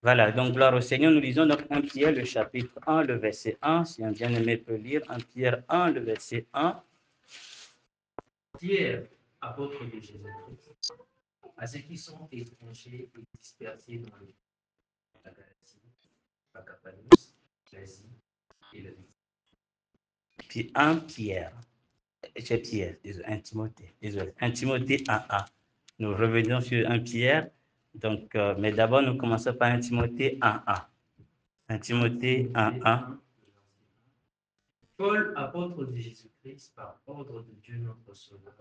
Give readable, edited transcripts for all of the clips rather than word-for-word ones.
Voilà, donc gloire au Seigneur, nous lisons donc 1 Pierre, le chapitre 1, le verset 1. Si un bien-aimé peut lire 1 Pierre 1, le verset 1. Pierre, apôtre de Jésus-Christ, à ceux qui sont étrangers et dispersés dans la Galatie, la Cappadoce, l'Asie et le Bithynie. Puis 1 Pierre, c'est Pierre, 1 Timothée, désolé, 1 Timothée 1. Nous revenons sur 1 Pierre, donc, mais d'abord nous commençons par 1 Timothée 1. 1 Timothée 1. Paul, apôtre de Jésus-Christ, par ordre de Dieu notre Sauveur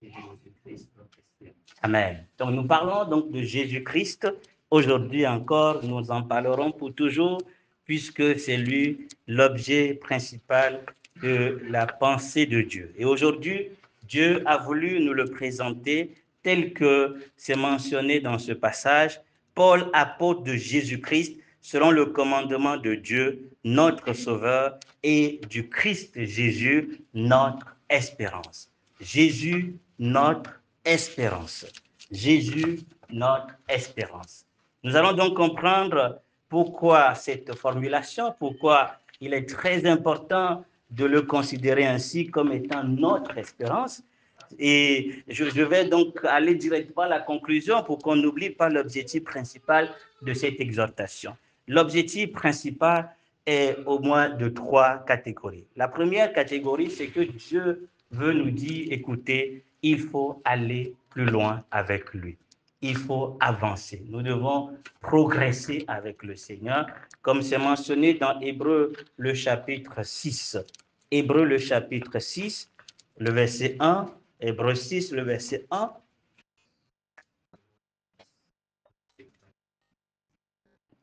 et de Jésus-Christ notre Espérance. Amen. Donc nous parlons donc de Jésus-Christ. Aujourd'hui encore, nous en parlerons pour toujours, puisque c'est lui l'objet principal de la pensée de Dieu. Et aujourd'hui, Dieu a voulu nous le présenter tel que c'est mentionné dans ce passage. Paul, apôtre de Jésus-Christ, selon le commandement de Dieu, notre Sauveur, et du Christ Jésus, notre espérance. Jésus, notre espérance. Jésus, notre espérance. Nous allons donc comprendre pourquoi cette formulation, pourquoi il est très important de le considérer ainsi comme étant notre espérance. Et je vais donc aller directement à la conclusion pour qu'on n'oublie pas l'objectif principal de cette exhortation. L'objectif principal est au moins de 3 catégories. La première catégorie, c'est que Dieu veut nous dire, écoutez, il faut aller plus loin avec lui. Il faut avancer. Nous devons progresser avec le Seigneur, comme c'est mentionné dans Hébreux le chapitre 6. Hébreux le chapitre 6, le verset 1. Hébreux 6, le verset 1.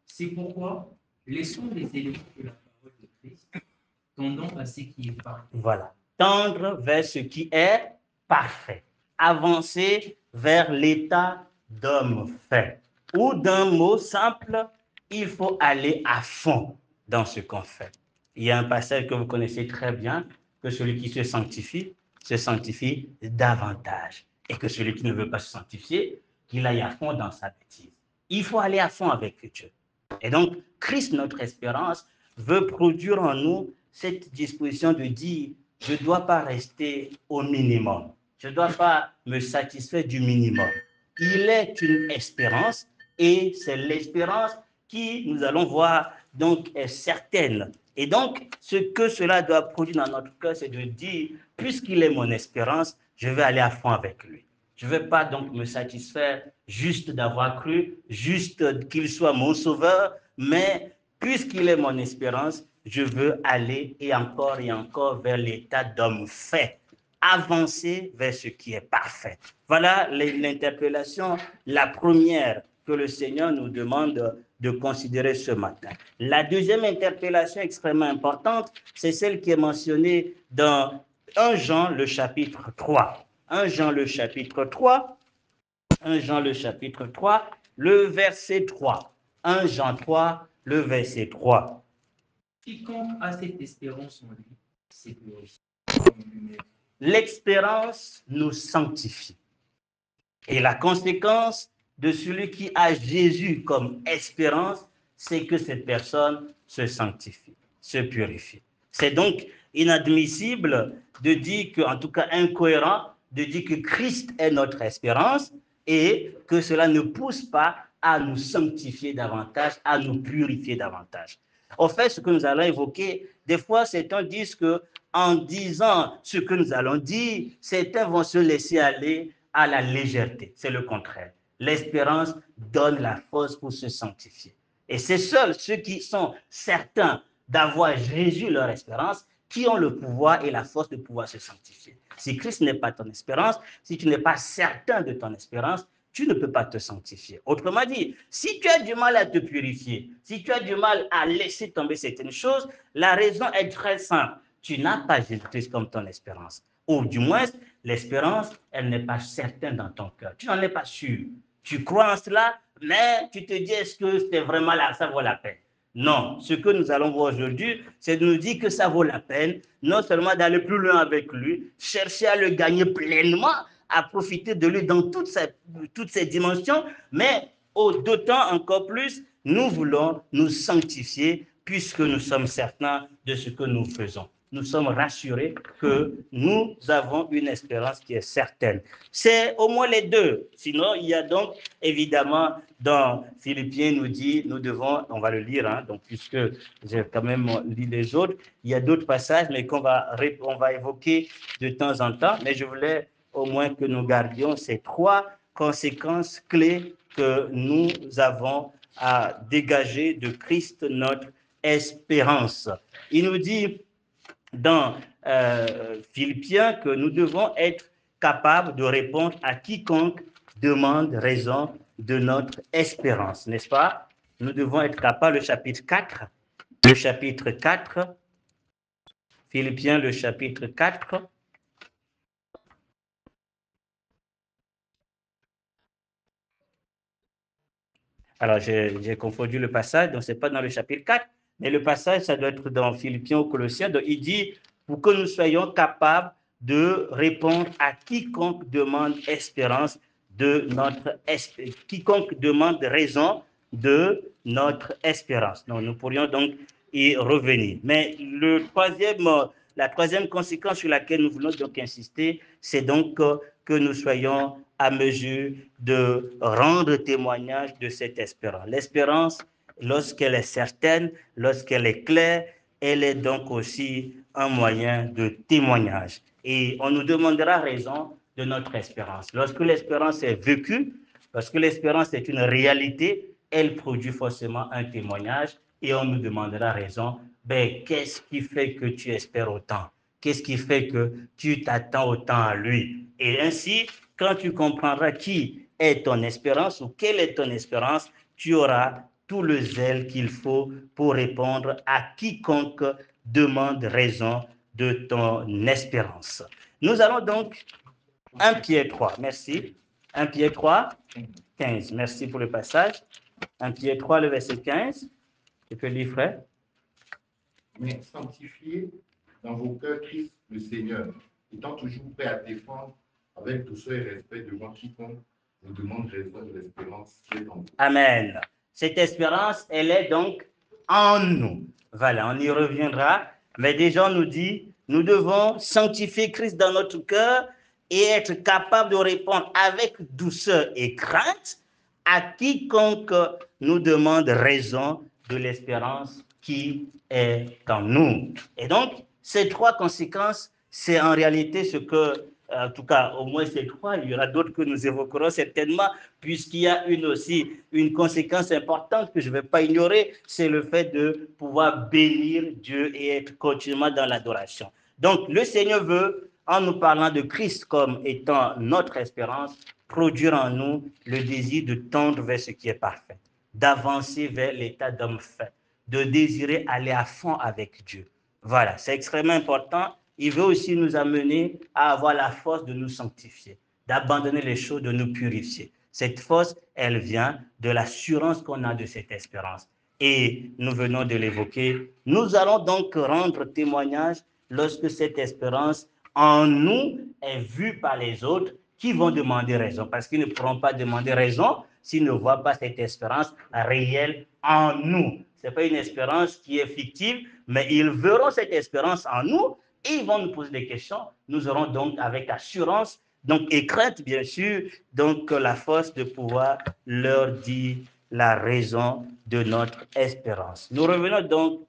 C'est pourquoi, laissons les éléments de la parole de Christ, tendons à ce qui est parfait. Voilà. Tendre vers ce qui est parfait. Avancer vers l'état d'homme fait. Ou d'un mot simple, il faut aller à fond dans ce qu'on fait. Il y a un passage que vous connaissez très bien, que celui qui se sanctifie davantage. Et que celui qui ne veut pas se sanctifier, qu'il aille à fond dans sa bêtise. Il faut aller à fond avec Dieu. Et donc, Christ, notre espérance, veut produire en nous cette disposition de dire, je ne dois pas rester au minimum. Je ne dois pas me satisfaire du minimum. Il est une espérance et c'est l'espérance qui, nous allons voir, donc est certaine. Et donc, ce que cela doit produire dans notre cœur, c'est de dire, puisqu'il est mon espérance, je vais aller à fond avec lui. Je ne vais pas donc me satisfaire juste d'avoir cru, juste qu'il soit mon sauveur, mais puisqu'il est mon espérance, je veux aller et encore vers l'état d'homme fait, avancer vers ce qui est parfait. Voilà l'interpellation, la première que le Seigneur nous demande de considérer ce matin. La deuxième interpellation extrêmement importante, c'est celle qui est mentionnée dans 1 Jean, le chapitre 3. 1 Jean, le chapitre 3. 1 Jean, le chapitre 3, le verset 3. 1 Jean 3, le verset 3. Quiconque a cette espérance en lui s'est purifié. L'expérience nous sanctifie. Et la conséquence de celui qui a Jésus comme espérance, c'est que cette personne se sanctifie, se purifie. C'est donc inadmissible de dire que, en tout cas incohérent, de dire que Christ est notre espérance et que cela ne pousse pas à nous sanctifier davantage, à nous purifier davantage. En fait, ce que nous allons évoquer, des fois, certains disent que en disant ce que nous allons dire, certains vont se laisser aller à la légèreté. C'est le contraire. L'espérance donne la force pour se sanctifier. Et c'est seuls ceux qui sont certains d'avoir Jésus leur espérance qui ont le pouvoir et la force de pouvoir se sanctifier. Si Christ n'est pas ton espérance, si tu n'es pas certain de ton espérance, tu ne peux pas te sanctifier. Autrement dit, si tu as du mal à te purifier, si tu as du mal à laisser tomber certaines choses, la raison est très simple. Tu n'as pas Jésus-Christ comme ton espérance. Ou du moins, l'espérance, elle n'est pas certaine dans ton cœur. Tu n'en es pas sûr. Tu crois en cela, mais tu te dis, est-ce que c'est vraiment là, ça vaut la peine? Non, ce que nous allons voir aujourd'hui, c'est de nous dire que ça vaut la peine, non seulement d'aller plus loin avec lui, chercher à le gagner pleinement, à profiter de lui dans toutes ses dimensions, mais d'autant encore plus, nous voulons nous sanctifier puisque nous sommes certains de ce que nous faisons. Nous sommes rassurés que nous avons une espérance qui est certaine. C'est au moins les deux. Sinon, il y a donc, évidemment, dans Philippiens, nous dit, nous devons, on va le lire, hein, donc puisque j'ai quand même lu les autres, il y a d'autres passages, mais on va évoquer de temps en temps, mais je voulais au moins que nous gardions ces trois conséquences clés que nous avons à dégager de Christ notre espérance. Il nous dit dans Philippiens que nous devons être capables de répondre à quiconque demande raison de notre espérance, n'est-ce pas? Nous devons être capables, le chapitre 4, Philippiens, le chapitre 4, alors j'ai confondu le passage, donc ce n'est pas dans le chapitre 4, mais le passage, ça doit être dans Philippiens ou Colossiens, donc il dit, pour que nous soyons capables de répondre à quiconque demande espérance de notre quiconque demande raison de notre espérance. Donc, nous pourrions donc y revenir. Mais la troisième conséquence sur laquelle nous voulons donc insister, c'est donc que nous soyons à mesure de rendre témoignage de cette espérance. L'espérance, lorsqu'elle est certaine, lorsqu'elle est claire, elle est donc aussi un moyen de témoignage. Et on nous demandera raison de notre espérance. Lorsque l'espérance est vécue, lorsque l'espérance est une réalité, elle produit forcément un témoignage et on nous demandera raison. Ben, qu'est-ce qui fait que tu espères autant? Qu'est-ce qui fait que tu t'attends autant à lui? Et ainsi, quand tu comprendras qui est ton espérance ou quelle est ton espérance, tu auras tout le zèle qu'il faut pour répondre à quiconque demande raison de ton espérance. Nous allons donc 1 Pierre 3, merci. 1 Pierre 3, 15, merci pour le passage. 1 Pierre 3, le verset 15. Tu peux lire, frère? Mais sanctifiez dans vos cœurs Christ le Seigneur, étant toujours prêt à défendre avec douceur et respect devant quiconque vous demande raison de l'espérance qui est en vous. Amen. Cette espérance, elle est donc en nous. Voilà, on y reviendra. Mais déjà, on nous dit, nous devons sanctifier Christ dans notre cœur et être capable de répondre avec douceur et crainte à quiconque nous demande raison de l'espérance qui est en nous. Et donc, ces trois conséquences, c'est en réalité ce que, en tout cas, au moins ces trois, il y en a d'autres que nous évoquerons certainement, puisqu'il y a aussi une conséquence importante que je ne vais pas ignorer, c'est le fait de pouvoir bénir Dieu et être continuellement dans l'adoration. Donc, le Seigneur veut, en nous parlant de Christ comme étant notre espérance, produire en nous le désir de tendre vers ce qui est parfait, d'avancer vers l'état d'homme fait, de désirer aller à fond avec Dieu. Voilà, c'est extrêmement important. Il veut aussi nous amener à avoir la force de nous sanctifier, d'abandonner les choses, de nous purifier. Cette force, elle vient de l'assurance qu'on a de cette espérance. Et nous venons de l'évoquer. Nous allons donc rendre témoignage lorsque cette espérance en nous est vue par les autres qui vont demander raison, parce qu'ils ne pourront pas demander raison s'ils ne voient pas cette espérance réelle en nous. Ce n'est pas une espérance qui est fictive, mais ils verront cette espérance en nous et ils vont nous poser des questions. Nous aurons donc avec assurance, donc et crainte bien sûr, donc la force de pouvoir leur dire la raison de notre espérance. Nous revenons donc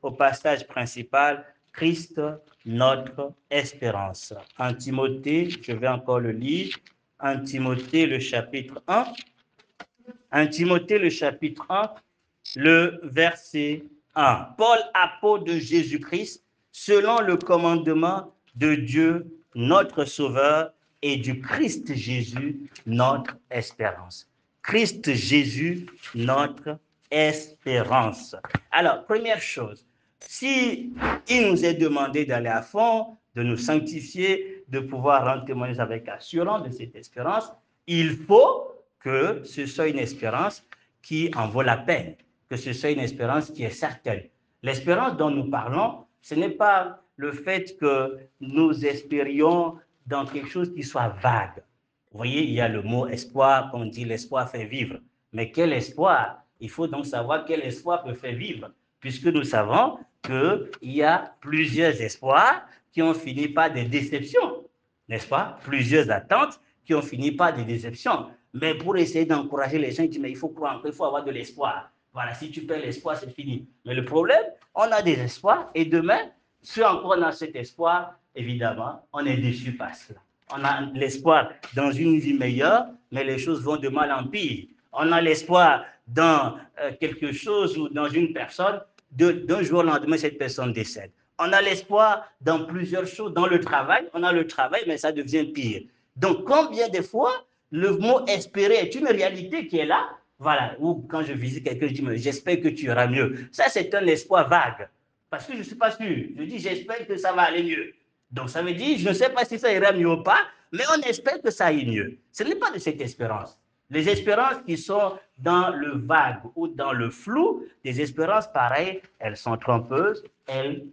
au passage principal, Christ, notre espérance. En Timothée, je vais encore le lire, en Timothée, le chapitre 1. En Timothée, le chapitre 1, le verset 1. Paul, apôtre de Jésus-Christ, selon le commandement de Dieu, notre Sauveur, et du Christ Jésus, notre espérance. Christ Jésus, notre espérance. Alors, première chose, si il nous est demandé d'aller à fond, de nous sanctifier, de pouvoir rendre témoignage avec assurance de cette espérance, il faut que ce soit une espérance qui en vaut la peine, que ce soit une espérance qui est certaine. L'espérance dont nous parlons, ce n'est pas le fait que nous espérions dans quelque chose qui soit vague. Vous voyez, il y a le mot espoir, on dit l'espoir fait vivre. Mais quel espoir Il faut donc savoir quel espoir peut faire vivre, puisque nous savons qu'il y a plusieurs espoirs qui ont fini par des déceptions, n'est-ce pas? Plusieurs attentes qui ont fini par des déceptions. Mais pour essayer d'encourager les gens, ils disent, mais il faut croire, il faut avoir de l'espoir. Voilà, si tu perds l'espoir, c'est fini. Mais le problème, on a des espoirs, et demain, si encore on a cet espoir, évidemment, on est déçu par cela. On a l'espoir dans une vie meilleure, mais les choses vont de mal en pire. On a l'espoir dans quelque chose ou dans une personne, d'un jour au lendemain, cette personne décède. On a l'espoir dans plusieurs choses. Dans le travail, on a le travail, mais ça devient pire. Donc, combien de fois le mot espérer est une réalité qui est là? Voilà, ou quand je visite quelqu'un, je dis, j'espère que tu iras mieux. Ça, c'est un espoir vague, parce que je ne suis pas sûr. Je dis, j'espère que ça va aller mieux. Donc, ça veut dire, je ne sais pas si ça ira mieux ou pas, mais on espère que ça aille mieux. Ce n'est pas de cette espérance. Les espérances qui sont dans le vague ou dans le flou, des espérances pareilles, elles sont trompeuses, elles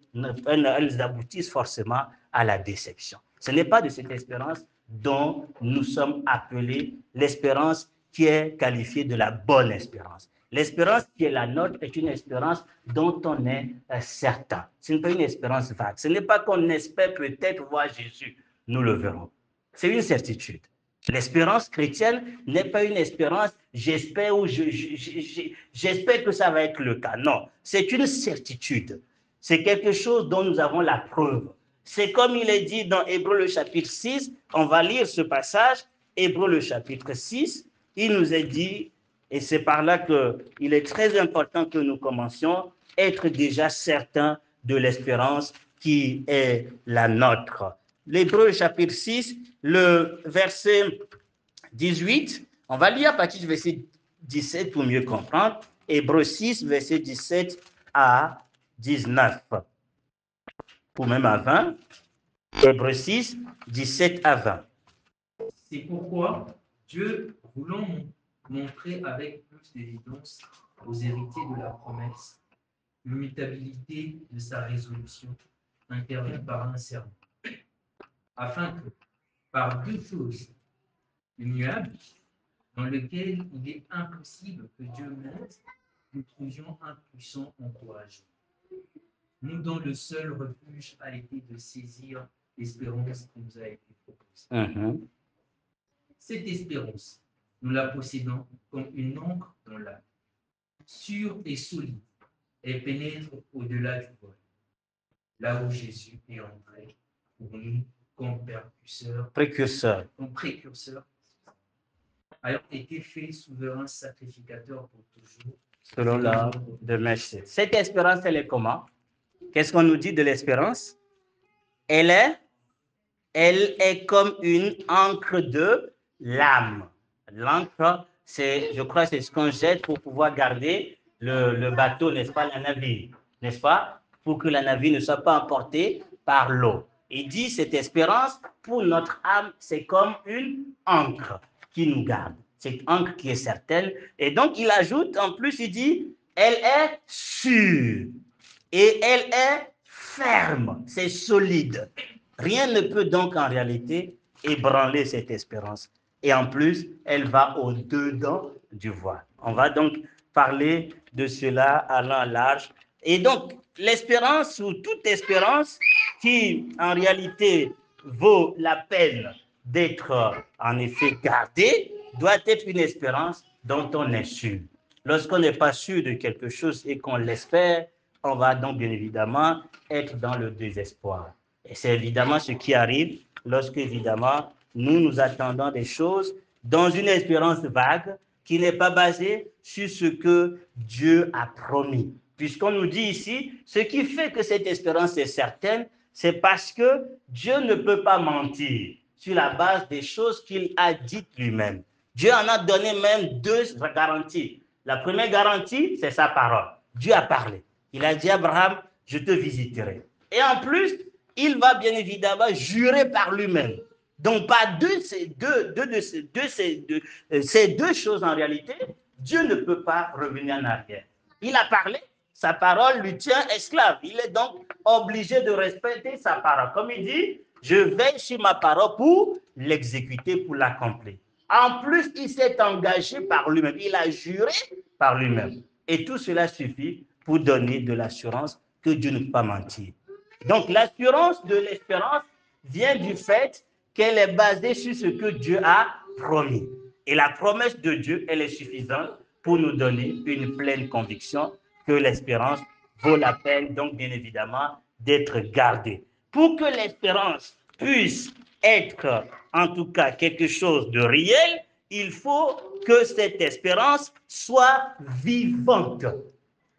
aboutissent forcément à la déception. Ce n'est pas de cette espérance dont nous sommes appelés, l'espérance qui est qualifiée de la bonne espérance. L'espérance qui est la nôtre est une espérance dont on est certain. Ce n'est pas une espérance vague. Ce n'est pas qu'on espère peut-être voir Jésus. Nous le verrons. C'est une certitude. L'espérance chrétienne n'est pas une espérance, j'espère ou j'espère que ça va être le cas. Non, c'est une certitude. C'est quelque chose dont nous avons la preuve. C'est comme il est dit dans Hébreux le chapitre 6, on va lire ce passage, Hébreux le chapitre 6, il nous est dit, et c'est par là qu'il est très important que nous commencions, être déjà certains de l'espérance qui est la nôtre. L'Hébreux chapitre 6, le verset 18, on va lire à partir du verset 17 pour mieux comprendre. Hébreux 6, verset 17 à 19, ou même à 20. Hébreux 6, 17 à 20. C'est pourquoi Dieu, voulant montrer avec plus d'évidence aux héritiers de la promesse l'immutabilité de sa résolution, intervient par un serment, afin que, par deux choses immuables, dans lesquelles il est impossible que Dieu mette, nous trouvions impuissants encouragements. Nous, dont le seul refuge a été de saisir l'espérance qui nous a été proposée. Cette espérance, nous la possédons comme une encre dans l'âme, sûre et solide, et pénètre au-delà du voile, là où Jésus est entré pour nous comme précurseur, ayant été fait souverain sacrificateur pour toujours, selon l'ordre de Melchizedek. Cette espérance, elle est comment? Qu'est-ce qu'on nous dit de l'espérance? Elle est comme une encre de l'âme. L'encre, je crois, c'est ce qu'on jette pour pouvoir garder le bateau, n'est-ce pas, la navire, n'est-ce pas? Pour que la navire ne soit pas emportée par l'eau. Il dit, cette espérance, pour notre âme, c'est comme une encre qui nous garde. Cette encre qui est certaine. Et donc, il ajoute, en plus, il dit, elle est sûre. Et elle est ferme, c'est solide. Rien ne peut donc en réalité ébranler cette espérance. Et en plus, elle va au-dedans du voile. On va donc parler de cela à large. Et donc, l'espérance ou toute espérance qui en réalité vaut la peine d'être en effet gardée doit être une espérance dont on est sûr. Lorsqu'on n'est pas sûr de quelque chose et qu'on l'espère, on va donc bien évidemment être dans le désespoir. Et c'est évidemment ce qui arrive lorsque, évidemment, nous attendons des choses dans une espérance vague qui n'est pas basée sur ce que Dieu a promis. Puisqu'on nous dit ici, ce qui fait que cette espérance est certaine, c'est parce que Dieu ne peut pas mentir sur la base des choses qu'il a dites lui-même. Dieu en a donné même deux garanties. La première garantie, c'est sa parole. Dieu a parlé. Il a dit à Abraham, je te visiterai. Et en plus, il va bien évidemment jurer par lui-même. Donc, par ces deux choses en réalité, Dieu ne peut pas revenir en arrière. Il a parlé, sa parole lui tient esclave. Il est donc obligé de respecter sa parole. Comme il dit, je veille sur ma parole pour l'exécuter, pour l'accomplir. En plus, il s'est engagé par lui-même. Il a juré par lui-même. Et tout cela suffit pour donner de l'assurance que Dieu ne peut pas mentir. Donc l'assurance de l'espérance vient du fait qu'elle est basée sur ce que Dieu a promis. Et la promesse de Dieu, elle est suffisante pour nous donner une pleine conviction que l'espérance vaut la peine, donc bien évidemment, d'être gardée. Pour que l'espérance puisse être, en tout cas, quelque chose de réel, il faut que cette espérance soit vivante.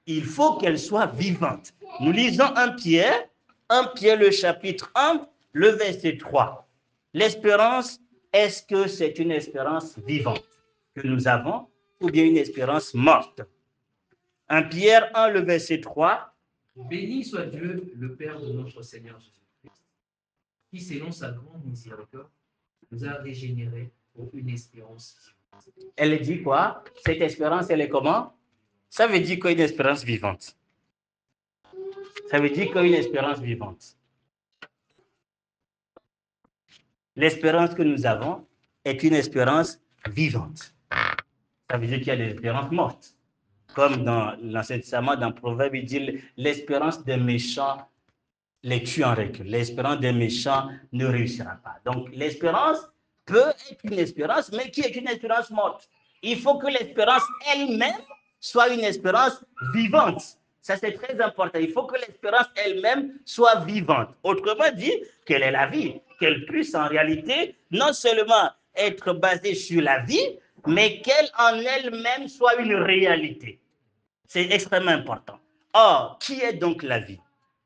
Il faut qu'elle soit vivante. Nous lisons 1 Pierre le chapitre 1, le verset 3. L'espérance, est-ce que c'est une espérance vivante que nous avons ou bien une espérance morte? 1 Pierre 1, le verset 3. Béni soit Dieu, le Père de notre Seigneur Jésus-Christ, qui, selon sa grande miséricorde, nous a régénérés pour une espérance vivante. Elle dit quoi? Cette espérance, elle est comment? Ça veut dire quoi une espérance vivante? Ça veut dire quoi une espérance vivante? L'espérance que nous avons est une espérance vivante. Ça veut dire qu'il y a des espérances mortes. Comme dans l'Ancien Testament, dans Proverbe, il dit l'espérance des méchants les tue en recul. L'espérance des méchants ne réussira pas. Donc l'espérance peut être une espérance, mais qui est une espérance morte. Il faut que l'espérance elle-même soit une espérance vivante. Ça, c'est très important. Il faut que l'espérance elle-même soit vivante. Autrement dit, quelle est la vie? Qu'elle puisse en réalité non seulement être basée sur la vie, mais qu'elle en elle-même soit une réalité. C'est extrêmement important. Or, qui est donc la vie?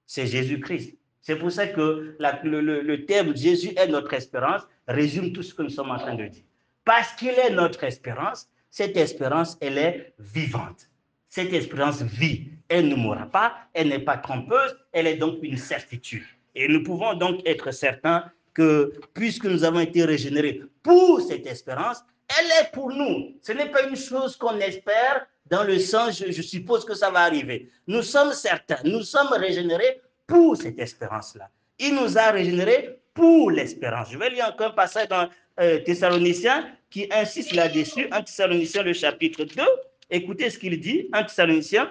C'est Jésus-Christ. C'est pour ça que le terme « Jésus est notre espérance » résume tout ce que nous sommes en train de dire. Parce qu'il est notre espérance, cette espérance, elle est vivante. Cette espérance vit. Elle ne mourra pas, elle n'est pas trompeuse, elle est donc une certitude. Et nous pouvons donc être certains que, puisque nous avons été régénérés pour cette espérance, elle est pour nous. Ce n'est pas une chose qu'on espère dans le sens, je suppose que ça va arriver. Nous sommes certains, nous sommes régénérés pour cette espérance-là. Il nous a régénérés pour l'espérance. Je vais lire encore un passage dans Thessaloniciens qui insiste là-dessus. 1 Thessaloniciens, le chapitre 2. Écoutez ce qu'il dit. 1 Thessaloniciens,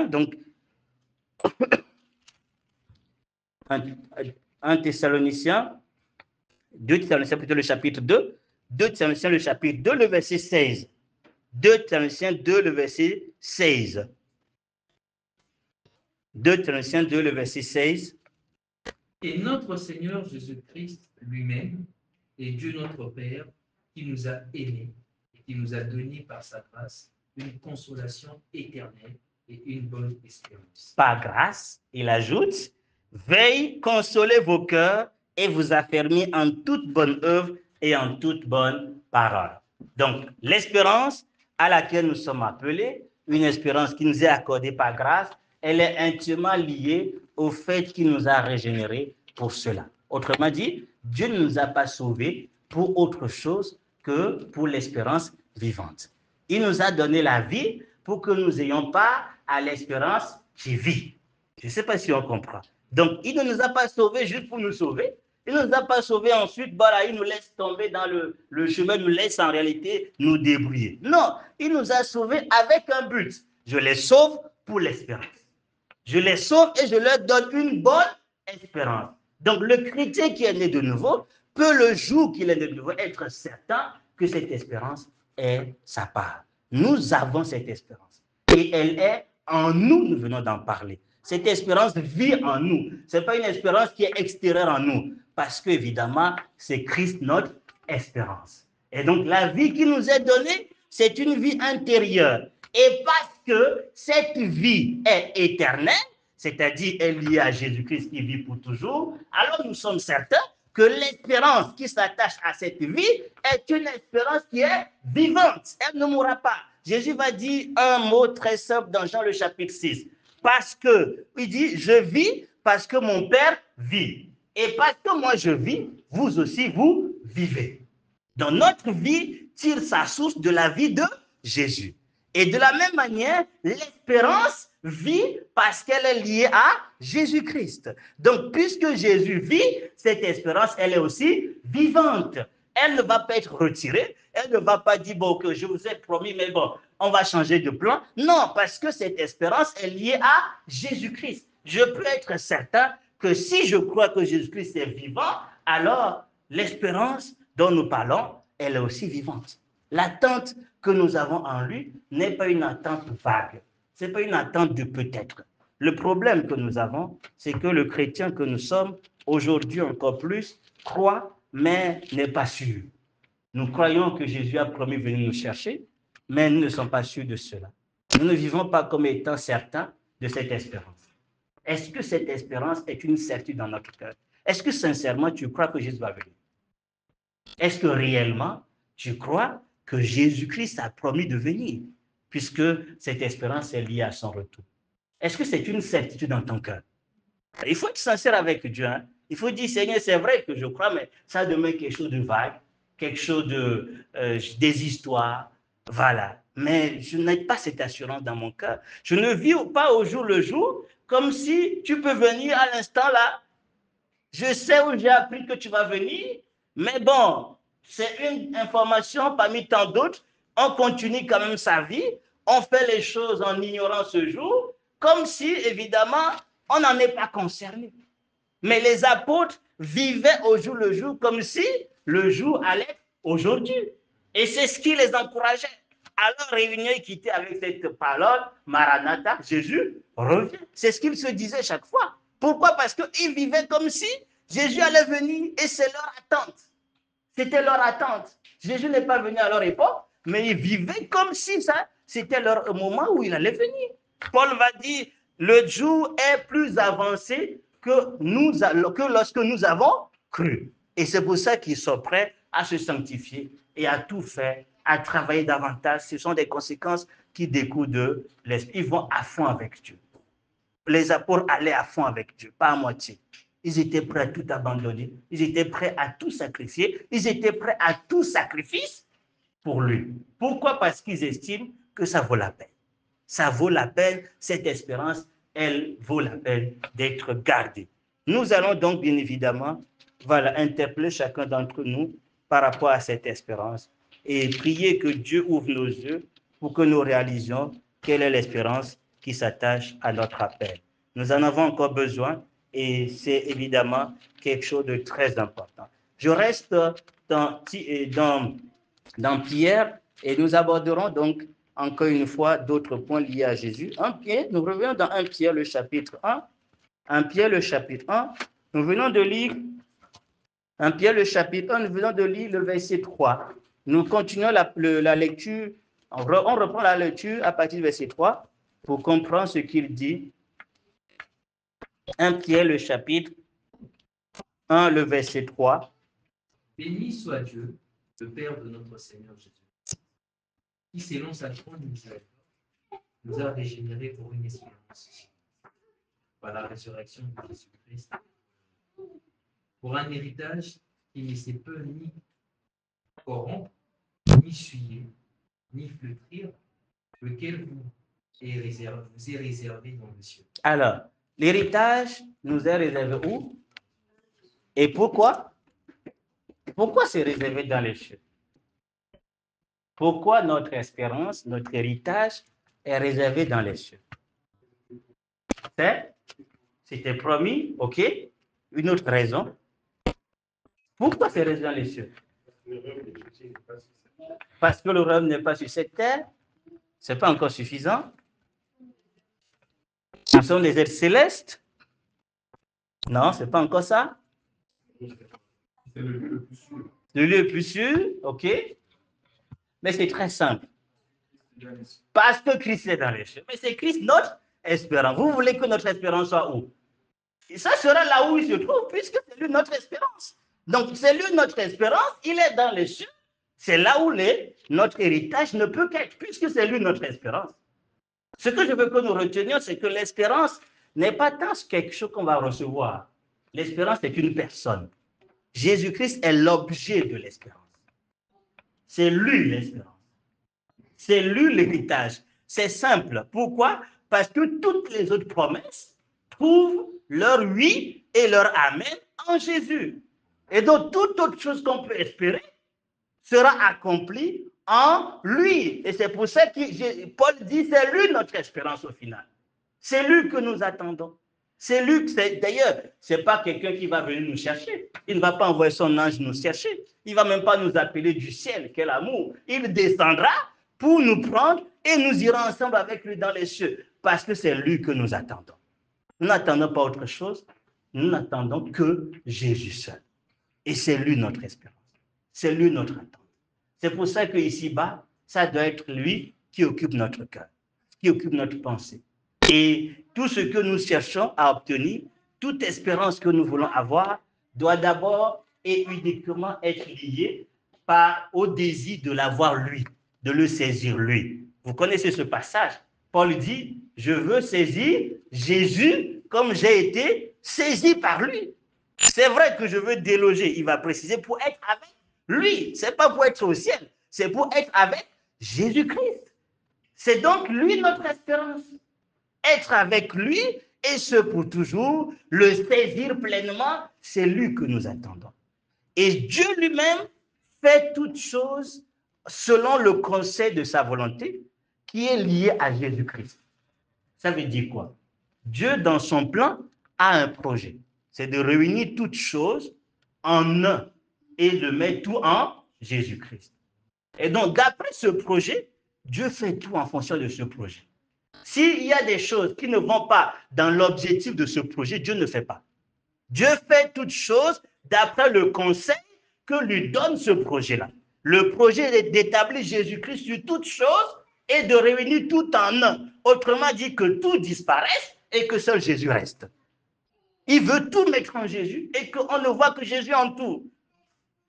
donc 1 Thessaloniciens, 2 Thessaloniciens, plutôt le chapitre 2. 2 Thessaloniciens, le chapitre 2, le verset 16. 2 Thessaloniciens 2, le verset 16. 2 Thessaloniciens 2, le verset 16. Et notre Seigneur Jésus-Christ lui-même et Dieu notre Père, qui nous a aimés et qui nous a donné par sa grâce une consolation éternelle et une bonne espérance. Par grâce, il ajoute, veille consoler vos cœurs et vous affermir en toute bonne œuvre et en toute bonne parole. Donc, l'espérance à laquelle nous sommes appelés, une espérance qui nous est accordée par grâce, elle est intimement liée au fait qu'il nous a régénérés pour cela. Autrement dit, Dieu ne nous a pas sauvés pour autre chose que pour l'espérance vivante. Il nous a donné la vie pour que nous n'ayons pas à l'espérance qui vit. Je ne sais pas si on comprend. Donc, il ne nous a pas sauvés juste pour nous sauver. Il ne nous a pas sauvés ensuite, voilà, il nous laisse tomber dans le chemin, nous laisse en réalité nous débrouiller. Non, il nous a sauvés avec un but. Je les sauve pour l'espérance. Je les sauve et je leur donne une bonne espérance. Donc, le chrétien qui est né de nouveau peut, le jour qu'il est né de nouveau, être certain que cette espérance est sa part. Nous avons cette espérance. Et elle est en nous, nous venons d'en parler. Cette espérance vit en nous. Ce n'est pas une espérance qui est extérieure en nous. Parce qu'évidemment, c'est Christ notre espérance. Et donc, la vie qui nous est donnée, c'est une vie intérieure. Et parce que cette vie est éternelle, c'est-à-dire elle est liée à Jésus-Christ qui vit pour toujours, alors nous sommes certains que l'espérance qui s'attache à cette vie est une espérance qui est vivante. Elle ne mourra pas. Jésus va dire un mot très simple dans Jean le chapitre 6. Parce que, il dit, je vis parce que mon Père vit. Et parce que moi je vis, vous aussi vous vivez. Donc notre vie tire sa source de la vie de Jésus. Et de la même manière, l'espérance vit parce qu'elle est liée à Jésus-Christ. Donc puisque Jésus vit, cette espérance, elle est aussi vivante. elle ne va pas être retirée. Elle ne va pas dire, bon, que je vous ai promis, mais bon, on va changer de plan. Non, parce que cette espérance est liée à Jésus-Christ. Je peux être certain que si je crois que Jésus-Christ est vivant, alors l'espérance dont nous parlons, elle est aussi vivante. L'attente que nous avons en lui n'est pas une attente vague. Ce n'est pas une attente de peut-être. Le problème que nous avons, c'est que le chrétien que nous sommes, aujourd'hui encore plus, croit, mais n'est pas sûr. Nous croyons que Jésus a promis de venir nous chercher, mais nous ne sommes pas sûrs de cela. Nous ne vivons pas comme étant certains de cette espérance. Est-ce que cette espérance est une certitude dans notre cœur? Est-ce que sincèrement tu crois que Jésus va venir? Est-ce que réellement tu crois que Jésus-Christ a promis de venir, puisque cette espérance est liée à son retour? Est-ce que c'est une certitude dans ton cœur? Il faut être sincère avec Dieu. Hein? Il faut dire, Seigneur, c'est vrai que je crois, mais ça demeure quelque chose de vague, quelque chose de des histoires, voilà. Mais je n'ai pas cette assurance dans mon cœur. Je ne vis pas au jour le jour, comme si tu peux venir à l'instant là. Je sais où j'ai appris que tu vas venir, mais bon, c'est une information parmi tant d'autres. On continue quand même sa vie, on fait les choses en ignorant ce jour, comme si, évidemment, on n'en est pas concerné. Mais les apôtres vivaient au jour le jour comme si le jour allait être aujourd'hui. Et c'est ce qui les encourageait. Alors, réunion et quitter avec cette parole, Maranatha, Jésus revient. C'est ce qu'ils se disaient chaque fois. Pourquoi? Parce qu'ils vivaient comme si Jésus allait venir et c'est leur attente. C'était leur attente. Jésus n'est pas venu à leur époque, mais ils vivaient comme si ça, c'était leur moment où il allait venir. Paul va dire, le jour est plus avancé que lorsque nous avons cru. Et c'est pour ça qu'ils sont prêts à se sanctifier et à tout faire, à travailler davantage. Ce sont des conséquences qui découlent de l'esprit. Ils vont à fond avec Dieu. Les apôtres allaient à fond avec Dieu, pas à moitié. Ils étaient prêts à tout abandonner. Ils étaient prêts à tout sacrifier. Ils étaient prêts à tout sacrifice pour lui. Pourquoi? Parce qu'ils estiment que ça vaut la peine. Ça vaut la peine, cette espérance, elle vaut la peine d'être gardée. Nous allons donc bien évidemment, voilà, interpeller chacun d'entre nous par rapport à cette espérance et prier que Dieu ouvre nos yeux pour que nous réalisions quelle est l'espérance qui s'attache à notre appel. Nous en avons encore besoin et c'est évidemment quelque chose de très important. Je reste dans Pierre et nous aborderons donc encore une fois d'autres points liés à Jésus. Nous revenons dans 1 Pierre le chapitre 1. 1 Pierre le chapitre 1. Nous venons de lire 1 Pierre le chapitre 1, nous venons de lire le verset 3. Nous continuons la lecture, on reprend la lecture à partir du verset 3 pour comprendre ce qu'il dit. 1 Pierre le chapitre 1, le verset 3. Béni soit Dieu, le Père de notre Seigneur Jésus, qui, selon sa grande miséricorde, nous a régénérés pour une espérance par la résurrection de Jésus-Christ, pour un héritage qui ne s'est peu ni corrompre, ni souiller, ni flétrir, lequel vous est réservé dans le ciel. Alors, l'héritage nous est réservé où? Et pourquoi? Pourquoi c'est réservé dans les cieux? Pourquoi notre espérance, notre héritage est réservé dans les cieux? C'était promis, ok? Une autre raison. Pourquoi c'est réservé dans les cieux? Parce que le royaume n'est pas sur cette terre. Ce n'est pas encore suffisant. Nous sommes des êtres célestes. Non, ce n'est pas encore ça. C'est le lieu le plus sûr. Le lieu le plus sûr, ok? Mais c'est très simple. Parce que Christ est dans les cieux. Mais c'est Christ notre espérance. Vous voulez que notre espérance soit où? Et ça sera là où il se trouve, puisque c'est lui notre espérance. Donc, c'est lui notre espérance, il est dans les cieux. C'est là où notre héritage ne peut qu'être, puisque c'est lui notre espérance. Ce que je veux que nous retenions, c'est que l'espérance n'est pas tant quelque chose qu'on va recevoir. L'espérance est une personne. Jésus-Christ est l'objet de l'espérance. C'est lui l'espérance. C'est lui l'héritage. C'est simple. Pourquoi? Parce que toutes les autres promesses trouvent leur oui et leur amen en Jésus. Et donc, toute autre chose qu'on peut espérer sera accomplie en lui. Et c'est pour ça que Paul dit, c'est lui notre espérance au final. C'est lui que nous attendons. C'est lui, d'ailleurs, ce n'est pas quelqu'un qui va venir nous chercher. Il ne va pas envoyer son ange nous chercher. Il ne va même pas nous appeler du ciel, quel amour. Il descendra pour nous prendre et nous irons ensemble avec lui dans les cieux. Parce que c'est lui que nous attendons. Nous n'attendons pas autre chose. Nous n'attendons que Jésus seul. Et c'est lui notre espérance. C'est lui notre attente. C'est pour ça qu'ici-bas, ça doit être lui qui occupe notre cœur, qui occupe notre pensée. Et tout ce que nous cherchons à obtenir, toute espérance que nous voulons avoir, doit d'abord et uniquement être liée au désir de l'avoir lui, de le saisir lui. Vous connaissez ce passage? Paul dit, je veux saisir Jésus comme j'ai été saisi par lui. C'est vrai que je veux déloger, il va préciser, pour être avec lui. Ce n'est pas pour être au ciel, c'est pour être avec Jésus-Christ. C'est donc lui notre espérance. Être avec lui, et ce pour toujours, le saisir pleinement, c'est lui que nous attendons. Et Dieu lui-même fait toutes choses selon le conseil de sa volonté, qui est lié à Jésus-Christ. Ça veut dire quoi? Dieu, dans son plan, a un projet. C'est de réunir toutes choses en un et de mettre tout en Jésus-Christ. Et donc, d'après ce projet, Dieu fait tout en fonction de ce projet. S'il y a des choses qui ne vont pas dans l'objectif de ce projet, Dieu ne fait pas. Dieu fait toutes choses d'après le conseil que lui donne ce projet-là. Le projet est d'établir Jésus-Christ sur toutes choses et de réunir tout en un. Autrement dit, que tout disparaisse et que seul Jésus reste. Il veut tout mettre en Jésus et qu'on ne voit que Jésus en tout.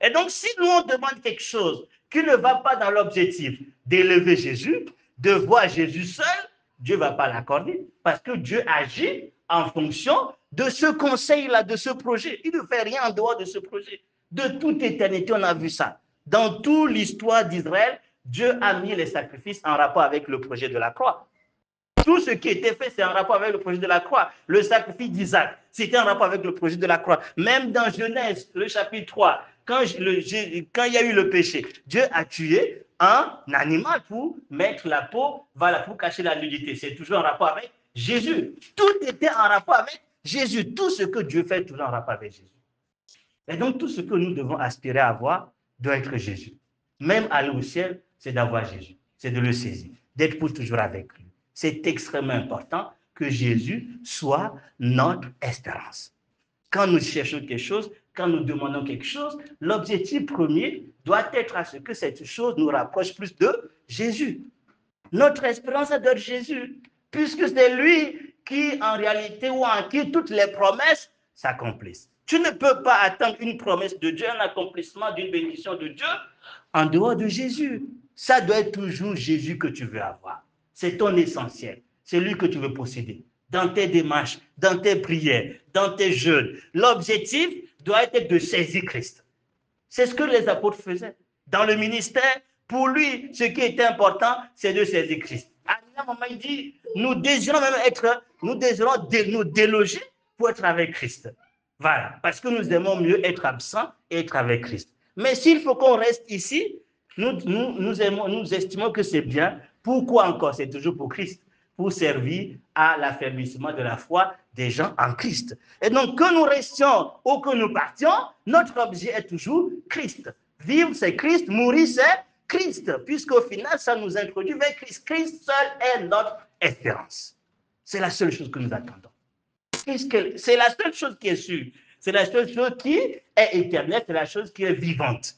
Et donc, si nous, on demande quelque chose qui ne va pas dans l'objectif d'élever Jésus, de voir Jésus seul, Dieu ne va pas l'accorder parce que Dieu agit en fonction de ce conseil-là, de ce projet. Il ne fait rien en dehors de ce projet. De toute éternité, on a vu ça. Dans toute l'histoire d'Israël, Dieu a mis les sacrifices en rapport avec le projet de la croix. Tout ce qui était fait, c'est en rapport avec le projet de la croix. Le sacrifice d'Isaac, c'était en rapport avec le projet de la croix. Même dans Genèse, le chapitre 3, quand il y a eu le péché, Dieu a tué un animal pour mettre la peau, voilà, pour cacher la nudité. C'est toujours en rapport avec Jésus. Tout était en rapport avec Jésus. Tout ce que Dieu fait, toujours en rapport avec Jésus. Et donc, tout ce que nous devons aspirer à avoir doit être Jésus. Même aller au ciel, c'est d'avoir Jésus. C'est de le saisir, d'être pour toujours avec lui. C'est extrêmement important que Jésus soit notre espérance. Quand nous cherchons quelque chose, quand nous demandons quelque chose, l'objectif premier doit être à ce que cette chose nous rapproche plus de Jésus. Notre espérance doit être Jésus, puisque c'est lui qui, en réalité, ou en qui toutes les promesses s'accomplissent. Tu ne peux pas attendre une promesse de Dieu, un accomplissement d'une bénédiction de Dieu en dehors de Jésus. Ça doit être toujours Jésus que tu veux avoir. C'est ton essentiel. C'est lui que tu veux posséder. Dans tes démarches, dans tes prières, dans tes jeûnes. L'objectif doit être de saisir Christ. C'est ce que les apôtres faisaient. Dans le ministère, pour lui, ce qui était important, c'est de saisir Christ. À un moment, il dit, nous désirons nous déloger pour être avec Christ. Voilà, parce que nous aimons mieux être absents et être avec Christ. Mais s'il faut qu'on reste ici, nous estimons que c'est bien. Pourquoi encore? C'est toujours pour Christ, pour servir à l'affermissement de la foi des gens en Christ. Et donc, que nous restions ou que nous partions, notre objet est toujours Christ. Vivre, c'est Christ. Mourir, c'est Christ. Puisqu'au final, ça nous introduit vers Christ. Christ seul est notre espérance. C'est la seule chose que nous attendons. C'est la seule chose qui est sûre. C'est la seule chose qui est éternelle. C'est la chose qui est vivante.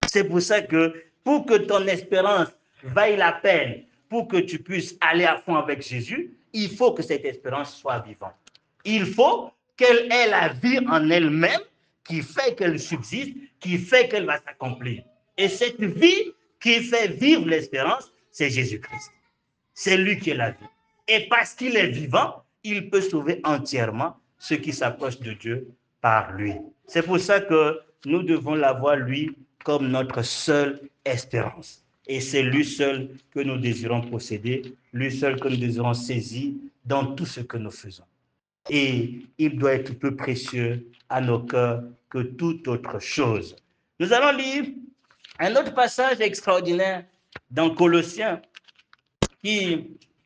C'est pour ça que pour que ton espérance vaille la peine, pour que tu puisses aller à fond avec Jésus, il faut que cette espérance soit vivante. Il faut qu'elle ait la vie en elle-même qui fait qu'elle subsiste, qui fait qu'elle va s'accomplir. Et cette vie qui fait vivre l'espérance, c'est Jésus-Christ. C'est lui qui est la vie. Et parce qu'il est vivant, il peut sauver entièrement ceux qui s'approchent de Dieu par lui. C'est pour ça que nous devons l'avoir, lui, comme notre seule espérance. Et c'est lui seul que nous désirons posséder, lui seul que nous désirons saisir dans tout ce que nous faisons. Et il doit être plus précieux à nos cœurs que toute autre chose. Nous allons lire Un autre passage extraordinaire dans Colossiens,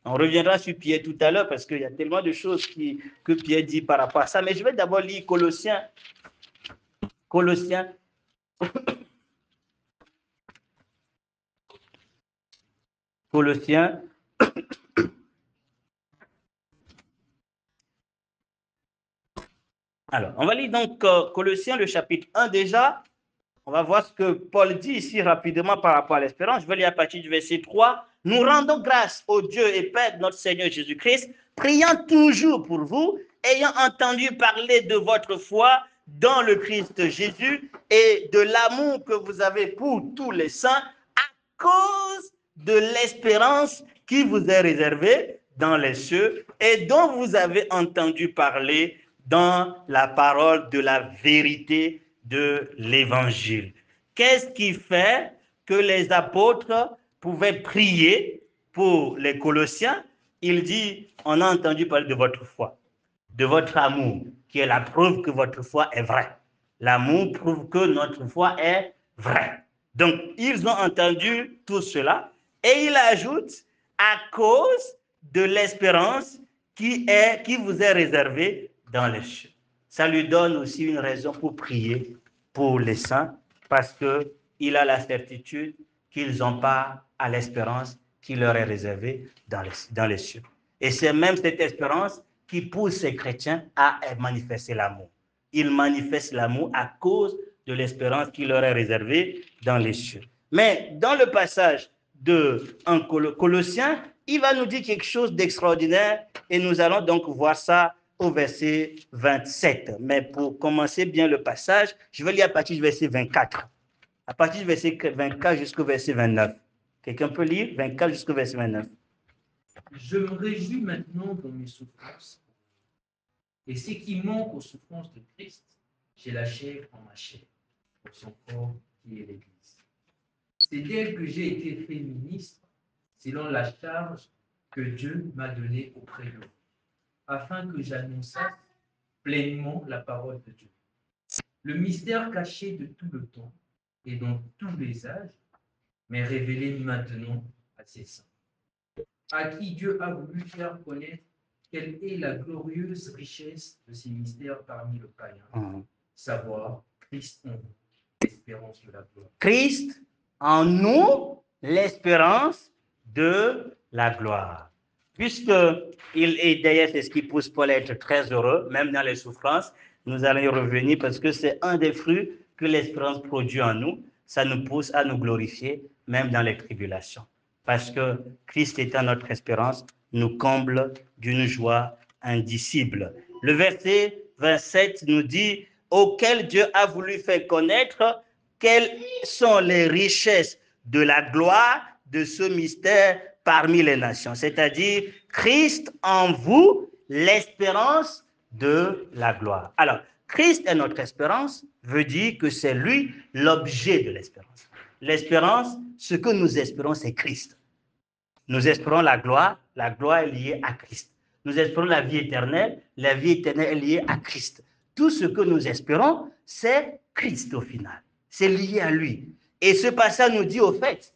on reviendra sur Pierre tout à l'heure parce qu'il y a tellement de choses que Pierre dit par rapport à ça. Mais je vais d'abord lire Colossiens. Colossiens. Colossiens. Alors, on va lire donc Colossiens, le chapitre 1 déjà. On va voir ce que Paul dit ici rapidement par rapport à l'espérance. Je vais lire à partir du verset 3. Nous rendons grâce au Dieu et Père de notre Seigneur Jésus-Christ, priant toujours pour vous, ayant entendu parler de votre foi dans le Christ Jésus et de l'amour que vous avez pour tous les saints à cause de l'espérance qui vous est réservée dans les cieux et dont vous avez entendu parler dans la parole de la vérité de l'évangile. Qu'est-ce qui fait que les apôtres pouvaient prier pour les Colossiens? Il dit, on a entendu parler de votre foi, de votre amour, qui est la preuve que votre foi est vraie. L'amour prouve que notre foi est vraie. Donc, ils ont entendu tout cela et il ajoute, à cause de l'espérance qui vous est réservée dans les cieux. Ça lui donne aussi une raison pour prier pour les saints, parce qu'il a la certitude qu'ils n'ont pas à l'espérance qui leur est réservée dans les cieux. Et c'est même cette espérance qui pousse ces chrétiens à manifester l'amour. Ils manifestent l'amour à cause de l'espérance qui leur est réservée dans les cieux. Mais dans le passage de Colossiens, il va nous dire quelque chose d'extraordinaire et nous allons donc voir ça au verset 27. Mais pour commencer bien le passage, je vais lire à partir du verset 24. À partir du verset 24 jusqu'au verset 29. Quelqu'un peut lire 24 jusqu'au verset 29. Je me réjouis maintenant dans mes souffrances. Et ce qui manque aux souffrances de Christ, j'ai la chair en ma chair, pour son corps qui est l'Église. C'est d'elle que j'ai été fait ministre, selon la charge que Dieu m'a donnée auprès de vous, afin que j'annonçasse pleinement la parole de Dieu. Le mystère caché de tout le temps et dans tous les âges m'est révélé maintenant à ses saints, à qui Dieu a voulu faire connaître quelle est la glorieuse richesse de ces mystères parmi le païen, savoir Christ en nous, l'espérance de la gloire. Christ en nous, l'espérance de la gloire. Puisque et d'ailleurs, c'est ce qui pousse Paul à être très heureux, même dans les souffrances. Nous allons y revenir parce que c'est un des fruits que l'espérance produit en nous. Ça nous pousse à nous glorifier, même dans les tribulations. Parce que Christ étant notre espérance, nous comble d'une joie indicible. Le verset 27 nous dit, auquel Dieu a voulu faire connaître quelles sont les richesses de la gloire de ce mystère parmi les nations, c'est-à-dire Christ en vous, l'espérance de la gloire. Alors, Christ est notre espérance, veut dire que c'est lui l'objet de l'espérance. L'espérance, ce que nous espérons, c'est Christ. Nous espérons la gloire est liée à Christ. Nous espérons la vie éternelle est liée à Christ. Tout ce que nous espérons, c'est Christ au final. C'est lié à lui. Et ce passage nous dit au fait,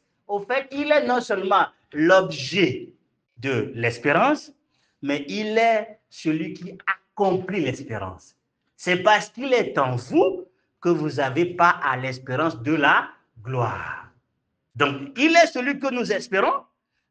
il est non seulement l'objet de l'espérance, mais il est celui qui accomplit l'espérance. C'est parce qu'il est en vous que vous n'avez pas à l'espérance de la gloire. Donc, il est celui que nous espérons,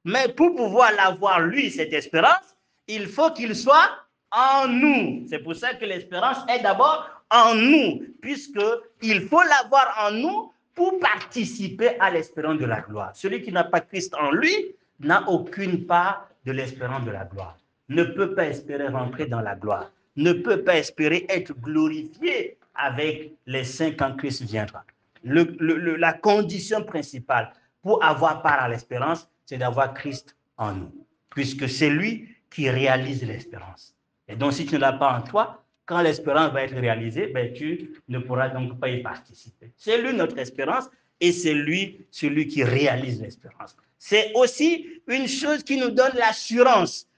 mais pour pouvoir l'avoir, lui, cette espérance, il faut qu'il soit en nous. C'est pour ça que l'espérance est d'abord en nous, puisqu'il faut l'avoir en nous pour participer à l'espérance de la gloire. Celui qui n'a pas Christ en lui n'a aucune part de l'espérance de la gloire, ne peut pas espérer rentrer dans la gloire, ne peut pas espérer être glorifié avec les saints quand Christ viendra. La condition principale pour avoir part à l'espérance, c'est d'avoir Christ en nous, puisque c'est lui qui réalise l'espérance. Et donc, si tu ne l'as pas en toi, quand l'espérance va être réalisée, ben, tu ne pourras donc pas y participer. C'est lui notre espérance et c'est lui celui qui réalise l'espérance. C'est aussi une chose qui nous donne l'assurance.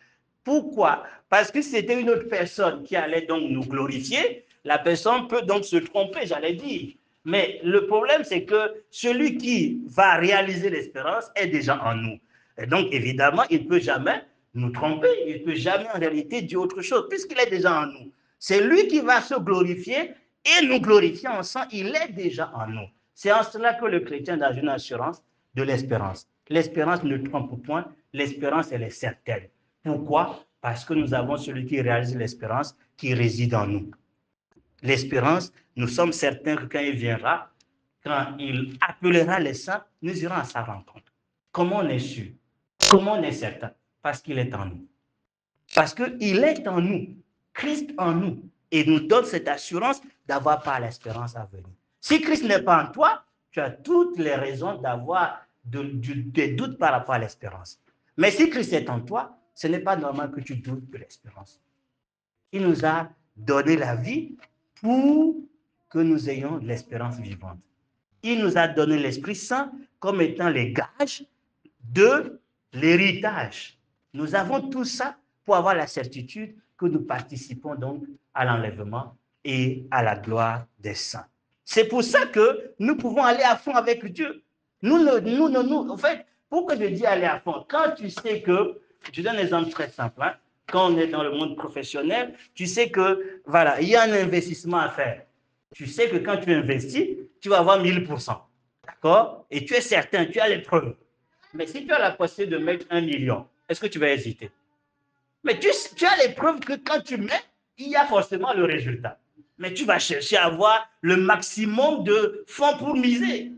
Pourquoi? Parce que c'était une autre personne qui allait donc nous glorifier. La personne peut donc se tromper, j'allais dire. Mais le problème, c'est que celui qui va réaliser l'espérance est déjà en nous. Et donc, évidemment, il ne peut jamais nous tromper. Il ne peut jamais, en réalité, dire autre chose, puisqu'il est déjà en nous. C'est lui qui va se glorifier et nous glorifier ensemble. Il est déjà en nous. C'est en cela que le chrétien a une assurance de l'espérance. L'espérance ne trompe point. L'espérance, elle est certaine. Pourquoi? Parce que nous avons celui qui réalise l'espérance qui réside en nous. L'espérance, nous sommes certains que quand il viendra, quand il appellera les saints, nous irons à sa rencontre. Comment on est sûr? Comment on est certain? Parce qu'il est en nous. Parce qu'il est en nous, Christ en nous, et nous donne cette assurance d'avoir par l'espérance à venir. Si Christ n'est pas en toi, tu as toutes les raisons d'avoir des doutes par rapport à l'espérance. Mais si Christ est en toi, ce n'est pas normal que tu doutes de l'espérance. Il nous a donné la vie pour que nous ayons l'espérance vivante. Il nous a donné l'Esprit Saint comme étant les gages de l'héritage. Nous avons tout ça pour avoir la certitude que nous participons donc à l'enlèvement et à la gloire des saints. C'est pour ça que nous pouvons aller à fond avec Dieu. En fait, pourquoi je dis aller à fond? Quand tu sais que, je donne un exemple très simple, hein, quand on est dans le monde professionnel, tu sais que, voilà, il y a un investissement à faire. Tu sais que quand tu investis, tu vas avoir 1000%. D'accord? Et tu es certain, tu as les preuves. Mais si tu as la possibilité de mettre 1 million, est-ce que tu vas hésiter? Mais tu as les preuves que quand tu mets, il y a forcément le résultat. Mais tu vas chercher à avoir le maximum de fonds pour miser.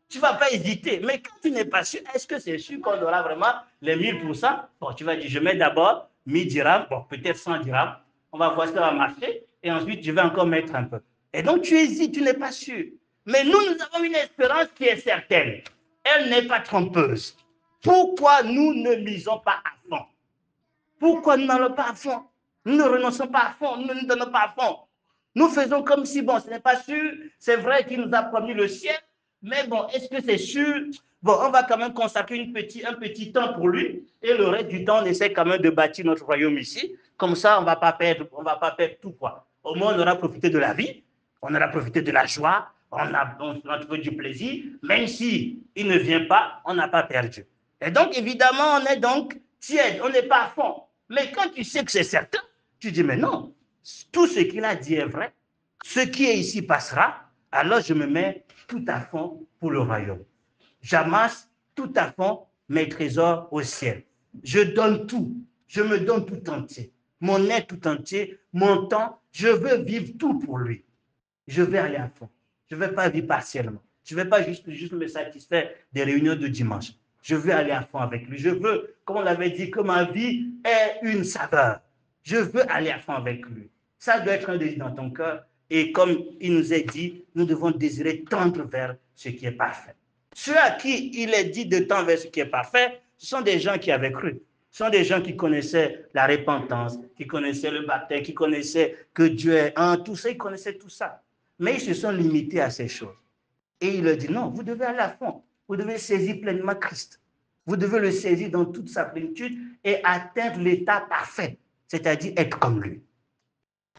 Tu ne vas pas hésiter. Mais quand tu n'es pas sûr, est-ce que c'est sûr qu'on aura vraiment les 1000%? Bon, tu vas dire, je mets d'abord 1000 dirhams, bon, peut-être 100 dirhams. On va voir si ça va marcher. Et ensuite, je vais encore mettre un peu. Et donc, tu hésites, tu n'es pas sûr. Mais nous avons une espérance qui est certaine. Elle n'est pas trompeuse. Pourquoi nous ne misons pas à fond? Pourquoi nous n'allons pas à fond? Nous ne renonçons pas à fond, nous ne nous donnons pas à fond. Nous faisons comme si, bon, ce n'est pas sûr, c'est vrai qu'il nous a promis le ciel, mais bon, est-ce que c'est sûr? Bon, on va quand même consacrer un petit temps pour lui, et le reste du temps, on essaie quand même de bâtir notre royaume ici. Comme ça, on ne va pas perdre tout, quoi. Au moins, on aura profité de la vie, on aura profité de la joie, on a trouvé du plaisir, même si il ne vient pas, on n'a pas perdu. Et donc, évidemment, on est donc tiède, on n'est pas à fond. Mais quand tu sais que c'est certain, tu dis, mais non, tout ce qu'il a dit est vrai, ce qui est ici passera, alors je me mets tout à fond pour le royaume. J'amasse tout à fond mes trésors au ciel. Je donne tout, je me donne tout entier, mon être tout entier, mon temps, je veux vivre tout pour lui. Je vais aller à fond, je ne vais pas vivre partiellement, je ne vais pas juste me satisfaire des réunions de dimanche. Je veux aller à fond avec lui. Je veux, comme on l'avait dit, que ma vie ait une saveur. Je veux aller à fond avec lui. Ça doit être un désir dans ton cœur. Et comme il nous est dit, nous devons désirer tendre vers ce qui est parfait. Ceux à qui il est dit de tendre vers ce qui est parfait, ce sont des gens qui avaient cru. Ce sont des gens qui connaissaient la repentance, qui connaissaient le baptême, qui connaissaient que Dieu est un, tout ça, ils connaissaient tout ça. Mais ils se sont limités à ces choses. Et il leur dit, non, vous devez aller à fond. Vous devez saisir pleinement Christ. Vous devez le saisir dans toute sa plénitude et atteindre l'état parfait, c'est-à-dire être comme lui.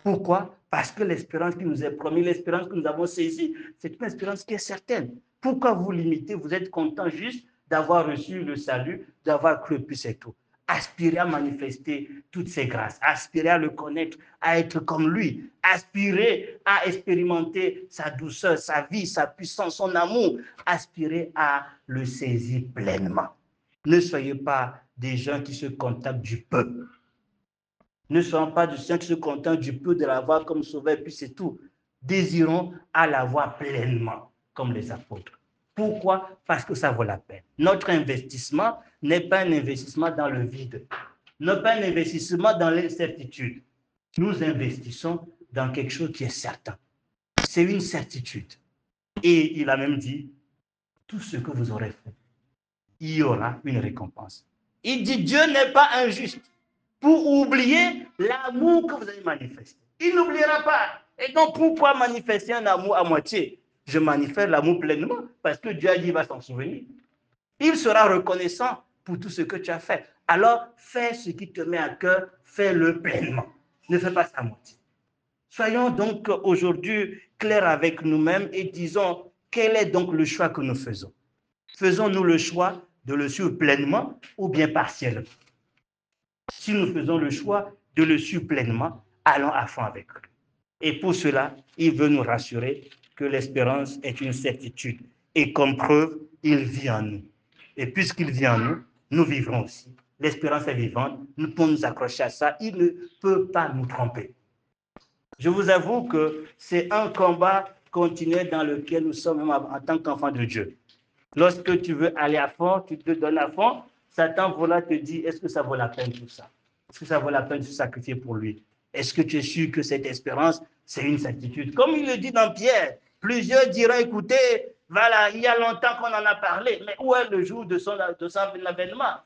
Pourquoi? Parce que l'espérance qui nous est promise, l'espérance que nous avons saisie, c'est une espérance qui est certaine. Pourquoi vous limitez? Vous êtes content juste d'avoir reçu le salut, d'avoir cru, puis c'est tout. Aspirez à manifester toutes ces grâces, aspirez à le connaître, à être comme lui, aspirez à expérimenter sa douceur, sa vie, sa puissance, son amour, aspirez à le saisir pleinement. Ne soyez pas des gens qui se contentent du peu. Ne soyons pas des gens qui se contentent du peu de l'avoir comme sauveur, puis c'est tout. Désirons à l'avoir pleinement, comme les apôtres. Pourquoi? Parce que ça vaut la peine. Notre investissement n'est pas un investissement dans le vide, n'est pas un investissement dans l'incertitude. Nous investissons dans quelque chose qui est certain. C'est une certitude. Et il a même dit, tout ce que vous aurez fait, il y aura une récompense. Il dit, Dieu n'est pas injuste pour oublier l'amour que vous avez manifesté. Il n'oubliera pas. Et donc, pourquoi manifester un amour à moitié? Je manifeste l'amour pleinement parce que Dieu a dit qu'il va s'en souvenir. Il sera reconnaissant pour tout ce que tu as fait. Alors, fais ce qui te met à cœur, fais-le pleinement. Ne fais pas ça à moitié. Soyons donc aujourd'hui clairs avec nous-mêmes et disons quel est donc le choix que nous faisons. Faisons-nous le choix de le suivre pleinement ou bien partiellement? Si nous faisons le choix de le suivre pleinement, allons à fond avec lui. Et pour cela, il veut nous rassurer que l'espérance est une certitude. Et comme preuve, il vit en nous. Et puisqu'il vit en nous, nous vivrons aussi. L'espérance est vivante, nous pouvons nous accrocher à ça, il ne peut pas nous tromper. Je vous avoue que c'est un combat continuel dans lequel nous sommes même en tant qu'enfants de Dieu. Lorsque tu veux aller à fond, tu te donnes à fond, Satan voilà te dit, est-ce que ça vaut la peine tout ça? Est-ce que ça vaut la peine de se sacrifier pour lui? Est-ce que tu es sûr que cette espérance, c'est une certitude? Comme il le dit dans Pierre, plusieurs diront, écoutez, voilà, il y a longtemps qu'on en a parlé, mais où est le jour de son avènement?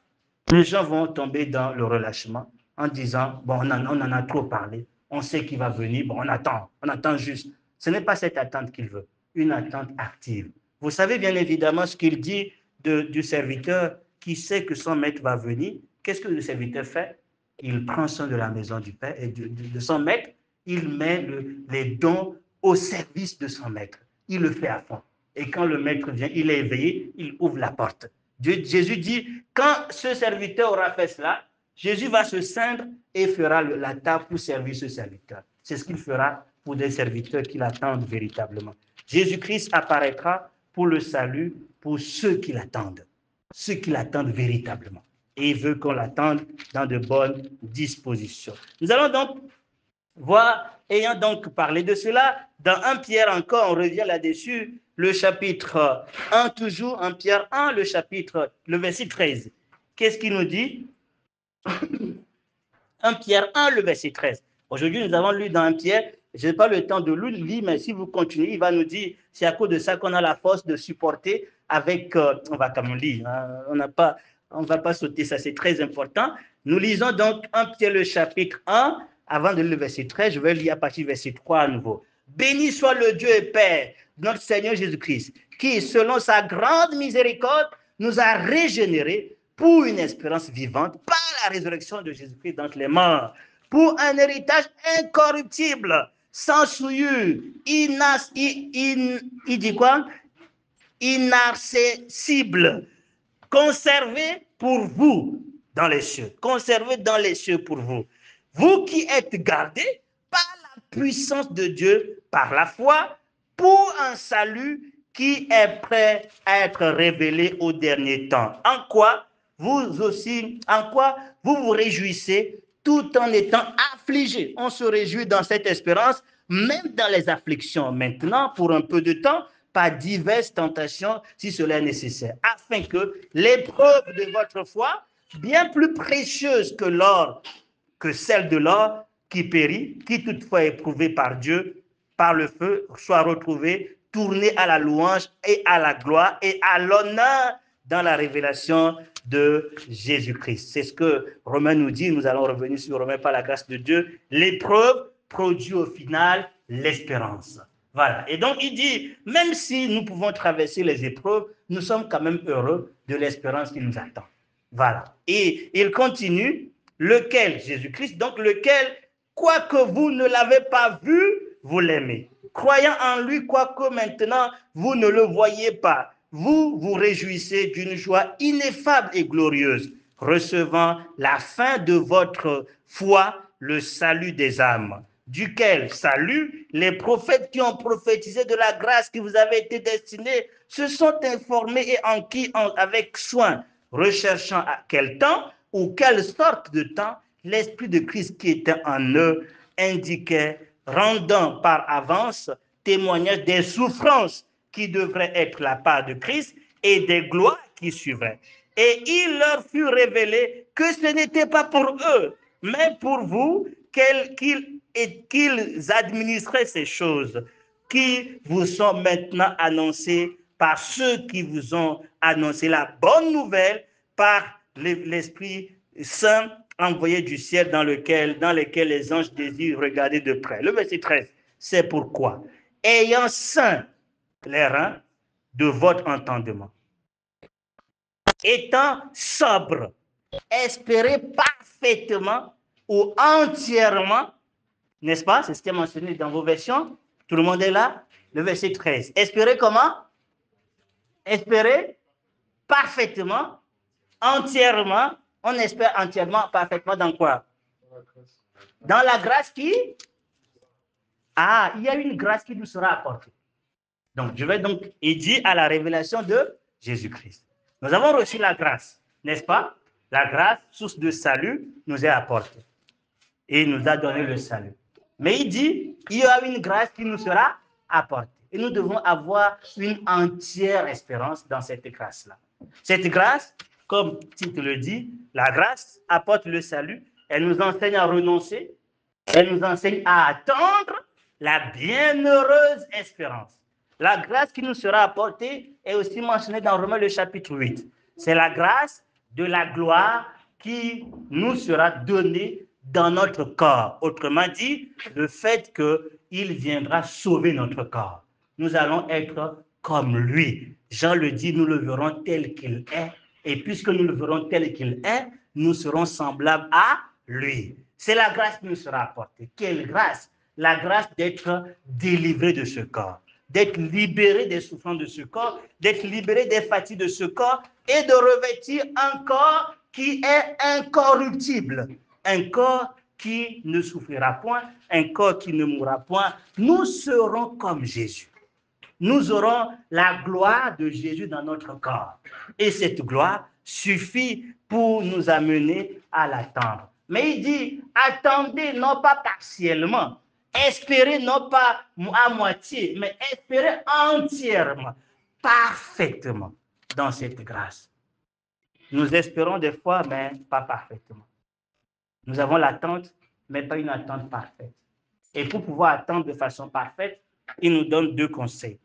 Les gens vont tomber dans le relâchement en disant, bon, on en a trop parlé, on sait qu'il va venir, bon, on attend juste. Ce n'est pas cette attente qu'il veut, une attente active. Vous savez bien évidemment ce qu'il dit du serviteur qui sait que son maître va venir. Qu'est-ce que le serviteur fait? Il prend soin de la maison du père et de son maître. Il met les dons au service de son maître. Il le fait à fond. Et quand le maître vient, il est éveillé, il ouvre la porte. Jésus dit, quand ce serviteur aura fait cela, Jésus va se ceindre et fera la table pour servir ce serviteur. C'est ce qu'il fera pour des serviteurs qui l'attendent véritablement. Jésus-Christ apparaîtra pour le salut pour ceux qui l'attendent véritablement. Et il veut qu'on l'attende dans de bonnes dispositions. Nous allons donc voir, ayant donc parlé de cela, dans 1 Pierre encore, on revient là-dessus, le chapitre 1 toujours, 1 Pierre 1, le verset 13. Qu'est-ce qu'il nous dit? 1 Pierre 1, le verset 13. Aujourd'hui, nous avons lu dans 1 Pierre, je n'ai pas le temps de le lire, mais si vous continuez, il va nous dire, c'est à cause de ça qu'on a la force de supporter avec, on va quand même lire, hein, on ne va pas sauter ça, c'est très important. Nous lisons donc 1 Pierre le chapitre 1, avant de lire le verset 13, je vais lire à partir du verset 3 à nouveau. Béni soit le Dieu et Père, notre Seigneur Jésus-Christ, qui, selon sa grande miséricorde, nous a régénérés pour une espérance vivante par la résurrection de Jésus-Christ d'entre les morts, pour un héritage incorruptible, sans souillure, inaccessible, conservé pour vous dans les cieux, conservé dans les cieux pour vous. Vous qui êtes gardés par la puissance de Dieu, par la foi, pour un salut qui est prêt à être révélé au dernier temps. En quoi vous vous réjouissez tout en étant affligés. On se réjouit dans cette espérance, même dans les afflictions maintenant, pour un peu de temps, par diverses tentations, si cela est nécessaire, afin que l'épreuve de votre foi, bien plus précieuse que l'or, que celle de l'or qui périt, qui toutefois est éprouvée par Dieu, par le feu, soit retrouvée, tournée à la louange et à la gloire et à l'honneur dans la révélation de Jésus-Christ. C'est ce que Romains nous dit, nous allons revenir sur Romains par la grâce de Dieu. L'épreuve produit au final l'espérance. Voilà. Et donc il dit, même si nous pouvons traverser les épreuves, nous sommes quand même heureux de l'espérance qui nous attend. Voilà. Et il continue, lequel, Jésus-Christ, donc lequel, quoique vous ne l'avez pas vu, vous l'aimez. Croyant en lui, quoique maintenant vous ne le voyez pas, vous vous réjouissez d'une joie ineffable et glorieuse, recevant la fin de votre foi, le salut des âmes, duquel salut les prophètes qui ont prophétisé de la grâce qui vous avait été destinée se sont informés et enquis avec soin, recherchant à quel temps ou quelle sorte de temps l'Esprit de Christ qui était en eux indiquait, rendant par avance témoignage des souffrances qui devraient être la part de Christ et des gloires qui suivraient. Et il leur fut révélé que ce n'était pas pour eux, mais pour vous qu'ils administraient ces choses qui vous sont maintenant annoncées par ceux qui vous ont annoncé la bonne nouvelle par l'Esprit Saint envoyé du ciel dans lesquels les anges désirent regarder de près. Le verset 13, c'est pourquoi, ayant saint les reins de votre entendement, étant sobre, espérez parfaitement ou entièrement N'est-ce pas? C'est ce qui est mentionné dans vos versions. Tout le monde est là? Le verset 13. Espérer comment? Espérer parfaitement, entièrement. On espère entièrement, parfaitement dans quoi? Dans la grâce qui? Ah, il y a une grâce qui nous sera apportée. Donc, je vais donc, il dit à la révélation de Jésus-Christ. Nous avons reçu la grâce, n'est-ce pas? La grâce, source de salut, nous est apportée. Et il nous a donné le salut. Mais il dit, il y a une grâce qui nous sera apportée. Et nous devons avoir une entière espérance dans cette grâce-là. Cette grâce, comme le titre le dit, la grâce apporte le salut. Elle nous enseigne à renoncer. Elle nous enseigne à attendre la bienheureuse espérance. La grâce qui nous sera apportée est aussi mentionnée dans Romains le chapitre 8. C'est la grâce de la gloire qui nous sera donnée dans notre corps. Autrement dit, le fait qu'il viendra sauver notre corps. Nous allons être comme lui. Jean le dit, nous le verrons tel qu'il est. Et puisque nous le verrons tel qu'il est, nous serons semblables à lui. C'est la grâce qui nous sera apportée. Quelle grâce? La grâce d'être délivré de ce corps, d'être libéré des souffrances de ce corps, d'être libéré des fatigues de ce corps et de revêtir un corps qui est incorruptible, un corps qui ne souffrira point, un corps qui ne mourra point. Nous serons comme Jésus. Nous aurons la gloire de Jésus dans notre corps. Et cette gloire suffit pour nous amener à l'attendre. Mais il dit, attendez non pas partiellement, espérez non pas à moitié, mais espérez entièrement, parfaitement dans cette grâce. Nous espérons des fois, mais pas parfaitement. Nous avons l'attente, mais pas une attente parfaite. Et pour pouvoir attendre de façon parfaite, il nous donne deux conseils.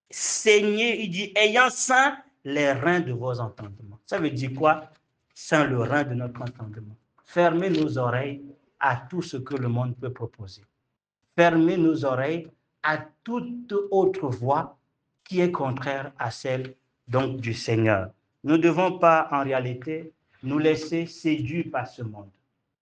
Saignez, il dit, ayant saint les reins de vos entendements. Ça veut dire quoi? Saint le rein de notre entendement. Fermez nos oreilles à tout ce que le monde peut proposer. Fermez nos oreilles à toute autre voix qui est contraire à celle donc du Seigneur. Nous ne devons pas en réalité nous laisser séduire par ce monde.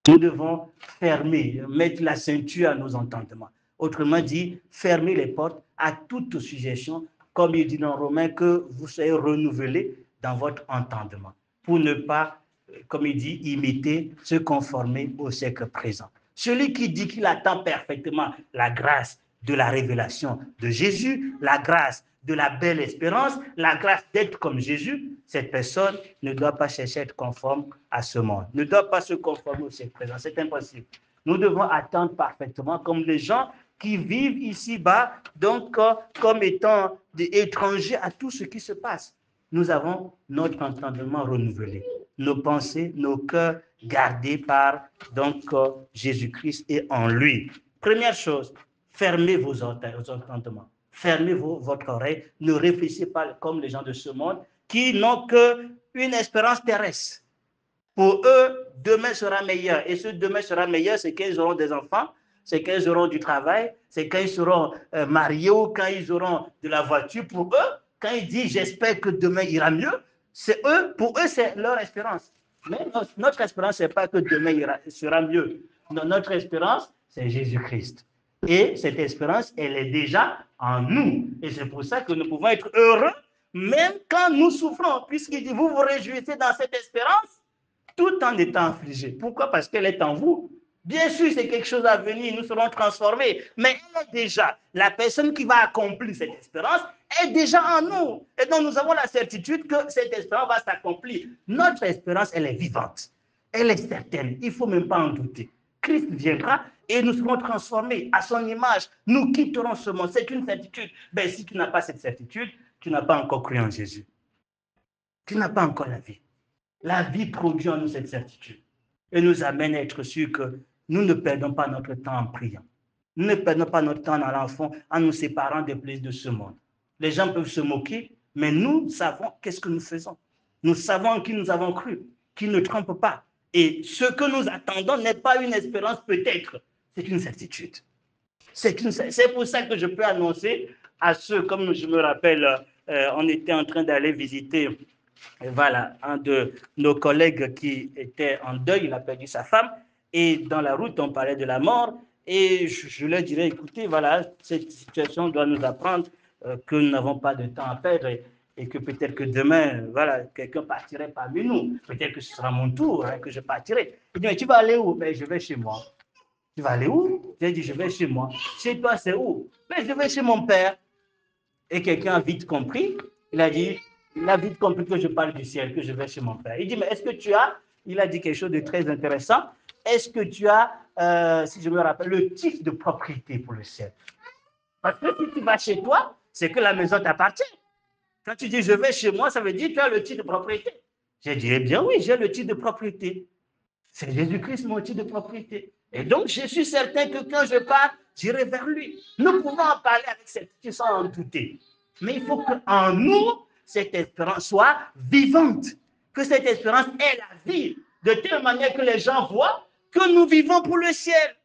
Nous devons fermer, mettre la ceinture à nos entendements. Autrement dit, fermer les portes à toute suggestion, comme il dit dans Romains, que vous soyez renouvelés dans votre entendement, pour ne pas, comme il dit, imiter, se conformer au siècle présent. Celui qui dit qu'il attend parfaitement la grâce de la révélation de Jésus, la grâce de la belle espérance, la grâce d'être comme Jésus, cette personne ne doit pas chercher à être conforme à ce monde, ne doit pas se conformer au siècle présent, c'est impossible. Nous devons attendre parfaitement comme les gens qui vivent ici-bas, donc comme étant des étrangers à tout ce qui se passe. Nous avons notre entendement renouvelé, nos pensées, nos cœurs gardés par donc Jésus-Christ et en lui. Première chose, fermez vos entendements, fermez votre oreille, ne réfléchissez pas comme les gens de ce monde qui n'ont qu'une espérance terrestre. Pour eux, demain sera meilleur. Et ce demain sera meilleur, c'est qu'ils auront des enfants, c'est qu'ils auront du travail, c'est quand ils seront mariés ou quand ils auront de la voiture. Pour eux, quand ils disent « j'espère que demain ira mieux », pour eux, c'est leur espérance. Mais notre espérance, ce n'est pas que demain sera mieux. Notre espérance, c'est Jésus-Christ. Et cette espérance, elle est déjà en nous. Et c'est pour ça que nous pouvons être heureux, même quand nous souffrons, puisqu'il dit « vous vous réjouissez dans cette espérance », tout en étant affligé. Pourquoi? Parce qu'elle est en vous. Bien sûr, c'est quelque chose à venir, nous serons transformés, mais elle est déjà, la personne qui va accomplir cette espérance est déjà en nous. Et donc, nous avons la certitude que cette espérance va s'accomplir. Notre espérance, elle est vivante, elle est certaine, il ne faut même pas en douter. Christ viendra et nous serons transformés à son image. Nous quitterons ce monde, c'est une certitude. Ben, si tu n'as pas cette certitude, tu n'as pas encore cru en Jésus. Tu n'as pas encore la vie. La vie produit en nous cette certitude et nous amène à être sûrs que nous ne perdons pas notre temps en priant. Nous ne perdons pas notre temps dans l'enfant en nous séparant des plaisirs de ce monde. Les gens peuvent se moquer, mais nous savons qu'est-ce que nous faisons. Nous savons en qui nous avons cru, qui ne trompe pas. Et ce que nous attendons n'est pas une espérance peut-être, c'est une certitude. C'est pour ça que je peux annoncer à ceux, comme je me rappelle, on était en train d'aller visiter voilà, un de nos collègues qui était en deuil, il a perdu sa femme, et dans la route, on parlait de la mort, Et je leur dirais, écoutez, voilà, cette situation doit nous apprendre que nous n'avons pas de temps à perdre et que peut-être que demain, voilà, quelqu'un partirait parmi nous. Peut-être que ce sera mon tour, hein, que je partirai. Il dit, mais tu vas aller où? Ben, je vais chez moi. Tu vas aller où? J'ai dit, je vais chez moi. Chez toi, c'est où? Ben, je vais chez mon père. Et quelqu'un a vite compris. Il a vite compris que je parle du ciel, que je vais chez mon père. Il dit, mais est-ce que tu as, il a dit quelque chose de très intéressant, est-ce que tu as, si je me rappelle, le titre de propriété pour le ciel? Parce que si tu vas chez toi, c'est que la maison t'appartient. Quand tu dis je vais chez moi, ça veut dire que tu as le titre de propriété. J'ai dit, eh bien oui, j'ai le titre de propriété. C'est Jésus-Christ, mon titre de propriété. Et donc, je suis certain que quand je pars, j'irai vers lui. Nous pouvons en parler avec certitude sans en douter. Mais il faut qu'en nous, cette espérance soit vivante. Que cette espérance ait la vie, de telle manière que les gens voient que nous vivons pour le ciel.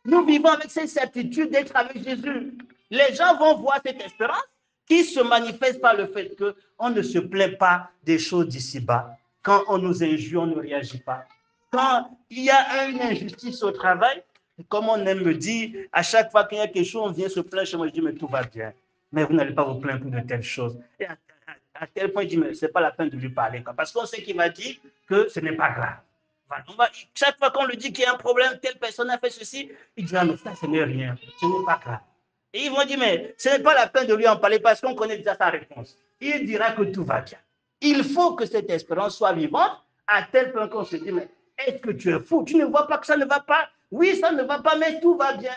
Nous vivons avec cette certitude d'être avec Jésus. Les gens vont voir cette espérance qui se manifeste par le fait qu'on ne se plaint pas des choses d'ici-bas. Quand on nous injure, on ne réagit pas. Quand il y a une injustice au travail, comme on aime me dire, à chaque fois qu'il y a quelque chose, on vient se plaindre chez moi, je dis, mais tout va bien. Mais vous n'allez pas vous plaindre pour de telles choses. Et à tel point, je dis, mais ce n'est pas la peine de lui parler. Parce qu'on sait qu'il va dire que ce n'est pas grave. Chaque fois qu'on lui dit qu'il y a un problème, telle personne a fait ceci, il dit, ah, mais ça, ce n'est rien, ce n'est pas grave. Et ils vont dire, mais ce n'est pas la peine de lui en parler parce qu'on connaît déjà sa réponse. Il dira que tout va bien. Il faut que cette espérance soit vivante à tel point qu'on se dit, mais est-ce que tu es fou? Tu ne vois pas que ça ne va pas? Oui, ça ne va pas, mais tout va bien.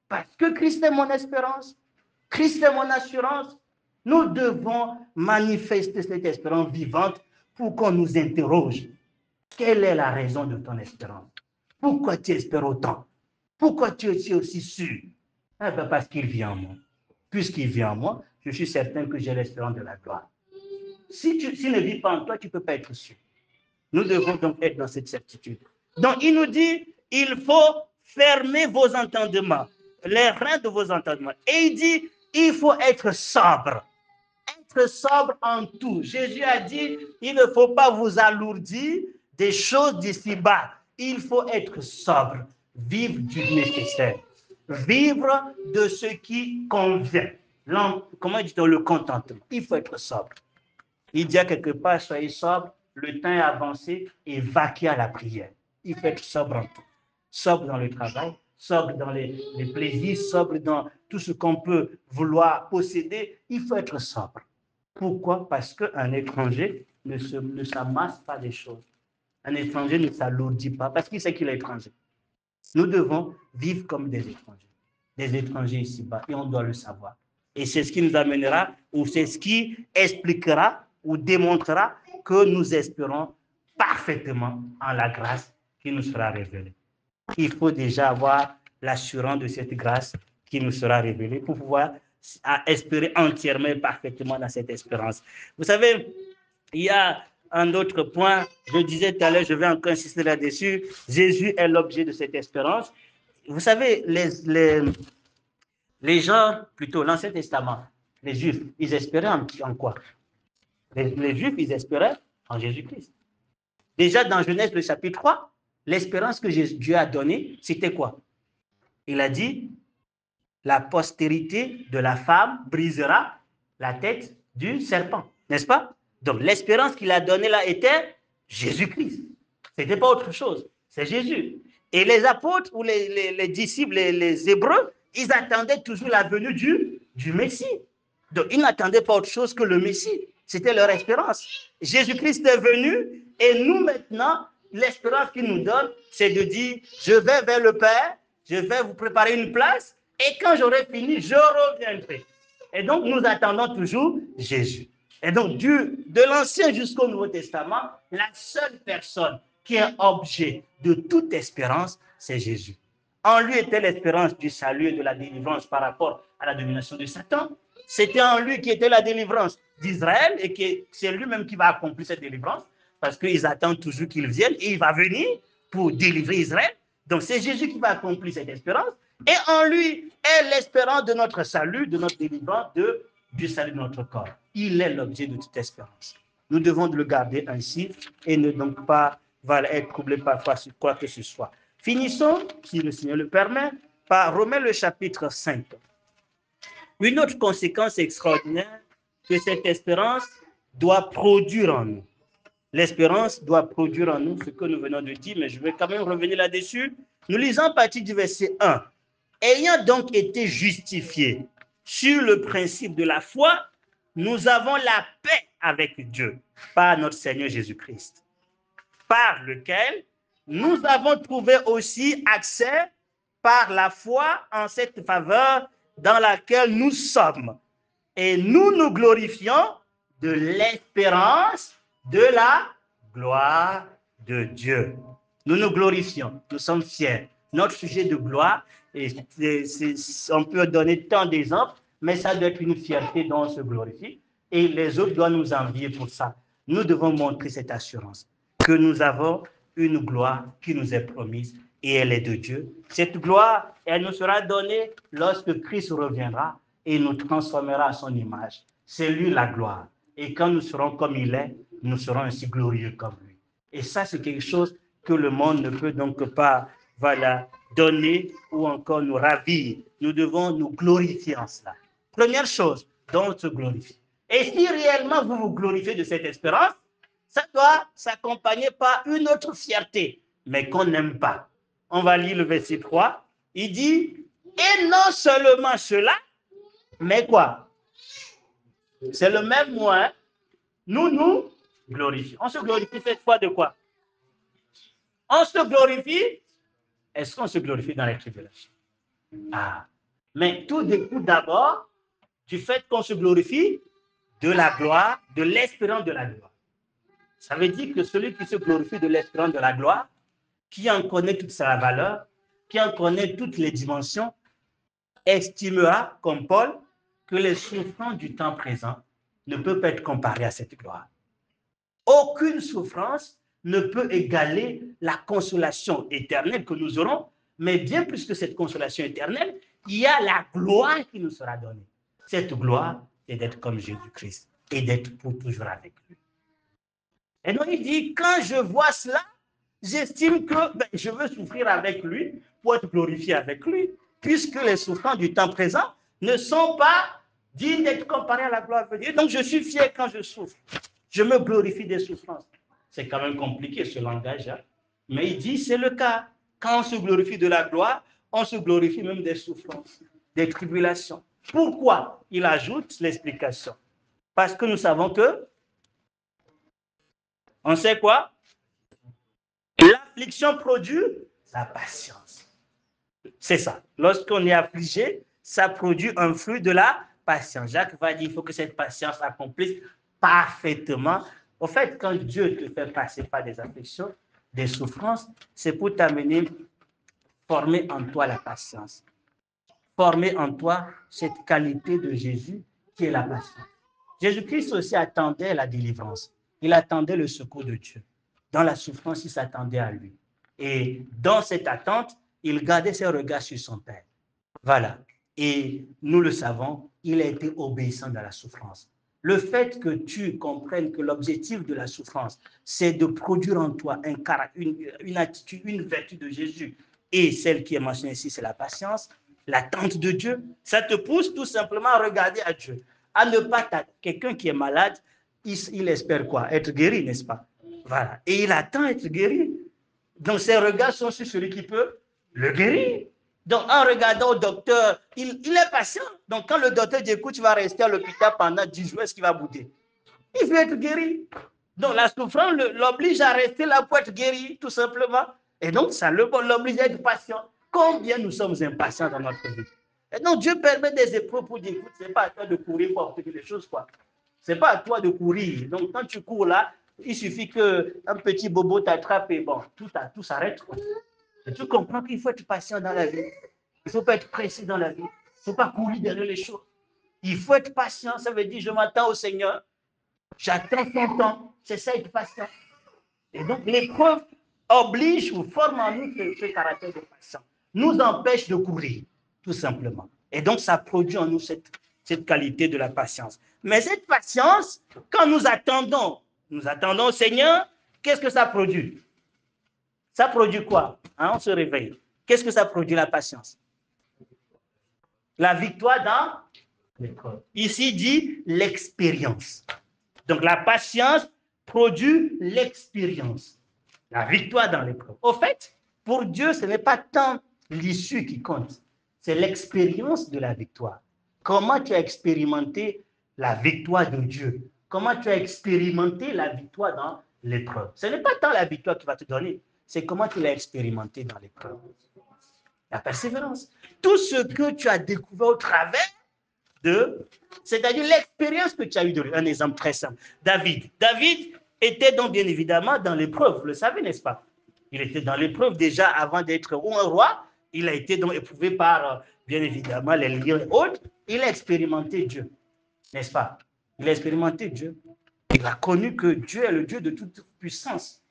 Parce que Christ est mon espérance. Christ est mon assurance. Nous devons manifester cette espérance vivante pour qu'on nous interroge. Quelle est la raison de ton espérance? Pourquoi tu espères autant? Pourquoi tu es aussi sûr? Eh bien, parce qu'il vit en moi. Puisqu'il vit en moi, je suis certain que j'ai l'espérance de la gloire. S'il ne vit pas en toi, tu ne peux pas être sûr. Nous devons donc être dans cette certitude. Donc, il nous dit, il faut fermer vos entendements, les reins de vos entendements. Et il dit, il faut être sobre. Être sobre en tout. Jésus a dit, il ne faut pas vous alourdir des choses d'ici-bas. Il faut être sobre, vivre du nécessaire, vivre de ce qui convient. Comment dit-on, le contentement? Il faut être sobre. Il dit à quelque part, soyez sobre, le temps est avancé et vaquez à la prière. Il faut être sobre en tout. Sobre dans le travail, sobre dans les plaisirs, sobre dans tout ce qu'on peut vouloir posséder. Il faut être sobre. Pourquoi? Parce qu'un étranger ne s'amasse pas des choses. Un étranger ne s'alourdit pas parce qu'il sait qu'il est étranger. Nous devons vivre comme des étrangers ici-bas, et on doit le savoir. Et c'est ce qui nous amènera, ou c'est ce qui expliquera ou démontrera que nous espérons parfaitement en la grâce qui nous sera révélée. Il faut déjà avoir l'assurance de cette grâce qui nous sera révélée pour pouvoir espérer entièrement et parfaitement dans cette espérance. Vous savez, il y a un autre point, je disais tout à l'heure, je vais encore insister là-dessus, Jésus est l'objet de cette espérance. Vous savez, les gens, plutôt l'Ancien Testament, les Juifs, ils espéraient en quoi? Les Juifs, ils espéraient en Jésus-Christ. Déjà dans Genèse, le chapitre 3, l'espérance que Dieu a donnée, c'était quoi? Il a dit, la postérité de la femme brisera la tête du serpent, n'est-ce pas? Donc l'espérance qu'il a donnée là était Jésus-Christ. Ce n'était pas autre chose, c'est Jésus. Et les apôtres ou les disciples, les Hébreux, ils attendaient toujours la venue du Messie. Donc ils n'attendaient pas autre chose que le Messie. C'était leur espérance. Jésus-Christ est venu et nous maintenant, l'espérance qu'il nous donne, c'est de dire, je vais vers le Père, je vais vous préparer une place et quand j'aurai fini, je reviendrai. Et donc nous attendons toujours Jésus. Et donc de l'Ancien jusqu'au Nouveau Testament, la seule personne qui est objet de toute espérance, c'est Jésus. En lui était l'espérance du salut et de la délivrance par rapport à la domination de Satan. C'était en lui qui était la délivrance d'Israël et que c'est lui-même qui va accomplir cette délivrance parce qu'ils attendent toujours qu'il vienne et il va venir pour délivrer Israël. Donc c'est Jésus qui va accomplir cette espérance et en lui est l'espérance de notre salut, de notre délivrance, du salut de notre corps. Il est l'objet de toute espérance. Nous devons le garder ainsi et ne donc pas être troublés parfois sur quoi que ce soit. Finissons, si le Seigneur le permet, par Romains le chapitre 5. Une autre conséquence extraordinaire que cette espérance doit produire en nous. L'espérance doit produire en nous ce que nous venons de dire, mais je vais quand même revenir là-dessus. Nous lisons à partir du verset 1. Ayant donc été justifiés sur le principe de la foi, nous avons la paix avec Dieu par notre Seigneur Jésus-Christ, par lequel nous avons trouvé aussi accès par la foi en cette faveur dans laquelle nous sommes. Et nous nous glorifions de l'espérance de la gloire de Dieu. Nous nous glorifions, nous sommes fiers. Notre sujet de gloire, on peut donner tant d'exemples, mais ça doit être une fierté dont on se glorifie. Et les autres doivent nous envier pour ça. Nous devons montrer cette assurance que nous avons une gloire qui nous est promise et elle est de Dieu. Cette gloire, elle nous sera donnée lorsque Christ reviendra et nous transformera à son image. C'est lui la gloire. Et quand nous serons comme il est, nous serons ainsi glorieux comme lui. Et ça, c'est quelque chose que le monde ne peut donc pas donner ou encore nous ravir. Nous devons nous glorifier en cela. Première chose, dont on se glorifie. Et si réellement vous vous glorifiez de cette espérance, ça doit s'accompagner par une autre fierté, mais qu'on n'aime pas. On va lire le verset 3. Il dit, et non seulement cela, mais quoi? C'est le même mot, hein? Nous nous glorifions. On se glorifie cette fois de quoi? On se glorifie. Est-ce qu'on se glorifie dans les tribulations? Ah, mais tout découle d'abord du fait qu'on se glorifie de la gloire, de l'espérance de la gloire. Ça veut dire que celui qui se glorifie de l'espérance de la gloire, qui en connaît toute sa valeur, qui en connaît toutes les dimensions, estimera, comme Paul, que les souffrances du temps présent ne peuvent pas être comparées à cette gloire. Aucune souffrance ne peut égaler la consolation éternelle que nous aurons, mais bien plus que cette consolation éternelle, il y a la gloire qui nous sera donnée. Cette gloire est d'être comme Jésus-Christ et d'être pour toujours avec lui. Et donc il dit, quand je vois cela, j'estime que je veux souffrir avec lui pour être glorifié avec lui, puisque les souffrances du temps présent ne sont pas dignes d'être comparées à la gloire de Dieu. Donc je suis fier quand je souffre. Je me glorifie des souffrances. C'est quand même compliqué ce langage, hein? Mais il dit, c'est le cas. Quand on se glorifie de la gloire, on se glorifie même des souffrances, des tribulations. Pourquoi? Il ajoute l'explication. Parce que nous savons que, on sait quoi? L'affliction produit la patience. C'est ça. Lorsqu'on est affligé, ça produit un fruit de la patience. Jacques va dire, il faut que cette patience accomplisse parfaitement. Au fait, quand Dieu te fait passer par des afflictions, des souffrances, c'est pour t'amener, former en toi la patience. Former en toi cette qualité de Jésus qui est la patience. Jésus-Christ aussi attendait la délivrance. Il attendait le secours de Dieu. Dans la souffrance, il s'attendait à lui. Et dans cette attente, il gardait ses regards sur son Père. Voilà. Et nous le savons, il a été obéissant dans la souffrance. Le fait que tu comprennes que l'objectif de la souffrance, c'est de produire en toi une attitude, une vertu de Jésus. Et celle qui est mentionnée ici, c'est la patience, l'attente de Dieu. Ça te pousse tout simplement à regarder à Dieu. À ne pas t'attendre. Quelqu'un qui est malade, il espère quoi? Être guéri, n'est-ce pas? Voilà. Et il attend être guéri. Donc ses regards sont sur celui qui peut le guérir. Donc, en regardant au docteur, il est patient. Donc, quand le docteur dit, écoute, tu vas rester à l'hôpital pendant 10 jours, est-ce qu'il va bouder? Il veut être guéri. Donc, la souffrance l'oblige à rester là pour être guéri, tout simplement. Et donc, ça l'oblige à être patient. Combien nous sommes impatients dans notre vie? Et donc, Dieu permet des épreuves pour dire, écoute, ce n'est pas à toi de courir pour obtenir les choses, quoi. Ce n'est pas à toi de courir. Donc, quand tu cours là, il suffit qu'un petit bobo t'attrape et bon, tout s'arrête, quoi. Et tu comprends qu'il faut être patient dans la vie. Il ne faut pas être pressé dans la vie. Il ne faut pas courir derrière les choses. Il faut être patient. Ça veut dire, je m'attends au Seigneur. J'attends son temps. C'est ça, être patient. Et donc, l'épreuve oblige ou forme en nous ce caractère de patience. Nous empêche de courir, tout simplement. Et donc, ça produit en nous cette qualité de la patience. Mais cette patience, quand nous attendons au Seigneur, qu'est-ce que ça produit? Ça produit quoi? Hein, on se réveille. Qu'est-ce que ça produit, la patience? La victoire dans l'épreuve. Ici dit l'expérience. Donc la patience produit l'expérience. La victoire dans l'épreuve. Au fait, pour Dieu, ce n'est pas tant l'issue qui compte, c'est l'expérience de la victoire. Comment tu as expérimenté la victoire de Dieu? Comment tu as expérimenté la victoire dans l'épreuve? Ce n'est pas tant la victoire qui va te donner, c'est comment tu l'as expérimenté dans l'épreuve. La persévérance. Tout ce que tu as découvert au travers de, c'est-à-dire l'expérience que tu as eue de lui. Un exemple très simple. David était donc bien évidemment dans l'épreuve, vous le savez, n'est-ce pas? Il était dans l'épreuve déjà avant d'être un roi. Il a été donc éprouvé par, bien évidemment, les lions et autres. Il a expérimenté Dieu, n'est-ce pas? Il a expérimenté Dieu. Il a connu que Dieu est le Dieu de toute puissance.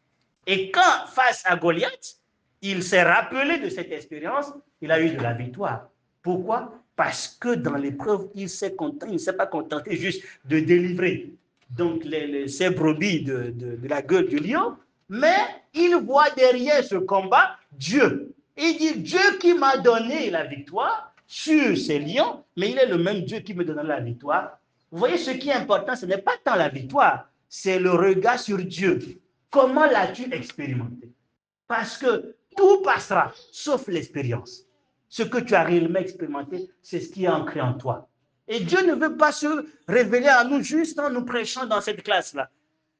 Et quand, face à Goliath, il s'est rappelé de cette expérience, il a eu de la victoire. Pourquoi? Parce que dans l'épreuve, il ne s'est pas contenté juste de délivrer donc ses brebis de la gueule du lion, mais il voit derrière ce combat Dieu. Il dit, Dieu qui m'a donné la victoire sur ces lions, mais il est le même Dieu qui me donne la victoire. Vous voyez, ce qui est important, ce n'est pas tant la victoire, c'est le regard sur Dieu. Comment l'as-tu expérimenté? Parce que tout passera, sauf l'expérience. Ce que tu as réellement expérimenté, c'est ce qui est ancré en toi. Et Dieu ne veut pas se révéler à nous juste en nous prêchant dans cette classe-là.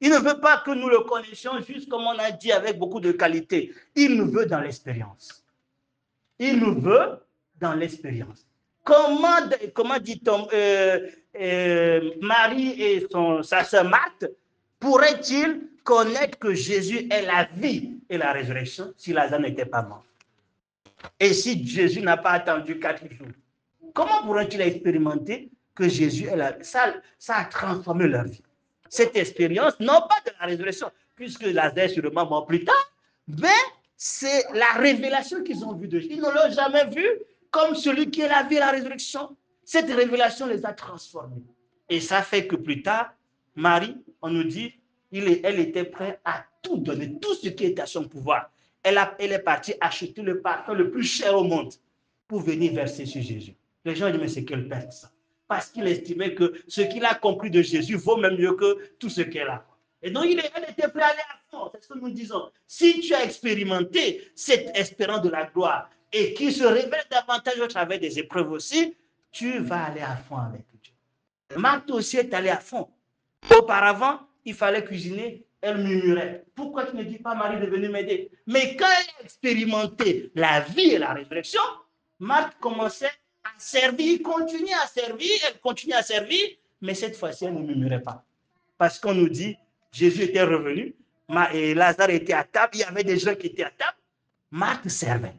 Il ne veut pas que nous le connaissions juste comme on a dit avec beaucoup de qualité. Il nous veut dans l'expérience. Il nous veut dans l'expérience. Comment dit-on, Marie et sa sœur Marthe pourraient-ils connaître que Jésus est la vie et la résurrection si Lazare n'était pas mort? Et si Jésus n'a pas attendu 4 jours, comment pourront-ils expérimenter que Jésus est la vie? Ça a transformé leur vie. Cette expérience, non pas de la résurrection, puisque Lazare est sûrement mort plus tard, mais c'est la révélation qu'ils ont vue de Jésus. Ils ne l'ont jamais vu comme celui qui est la vie et la résurrection. Cette révélation les a transformés. Et ça fait que plus tard, Marie, on nous dit, elle était prête à tout donner, tout ce qui était à son pouvoir. Elle est partie acheter le parfum le plus cher au monde pour venir verser sur Jésus. Les gens disent, mais c'est quelle perte ça? Parce qu'il estimait que ce qu'il a compris de Jésus vaut même mieux que tout ce qu'elle a. Et donc, elle était prête à aller à fond. C'est ce que nous disons. Si tu as expérimenté cette espérance de la gloire et qui se révèle davantage au travers des épreuves aussi, tu vas aller à fond avec Dieu. Marthe aussi est allée à fond. Auparavant, il fallait cuisiner, elle murmurait. Pourquoi tu ne dis pas, Marie, de venir m'aider? Mais quand elle a expérimenté la vie et la résurrection, Marthe commençait à servir, elle continuait à servir, mais cette fois-ci, elle ne murmurait pas. Parce qu'on nous dit, Jésus était revenu, et Lazare était à table, il y avait des gens qui étaient à table, Marthe servait.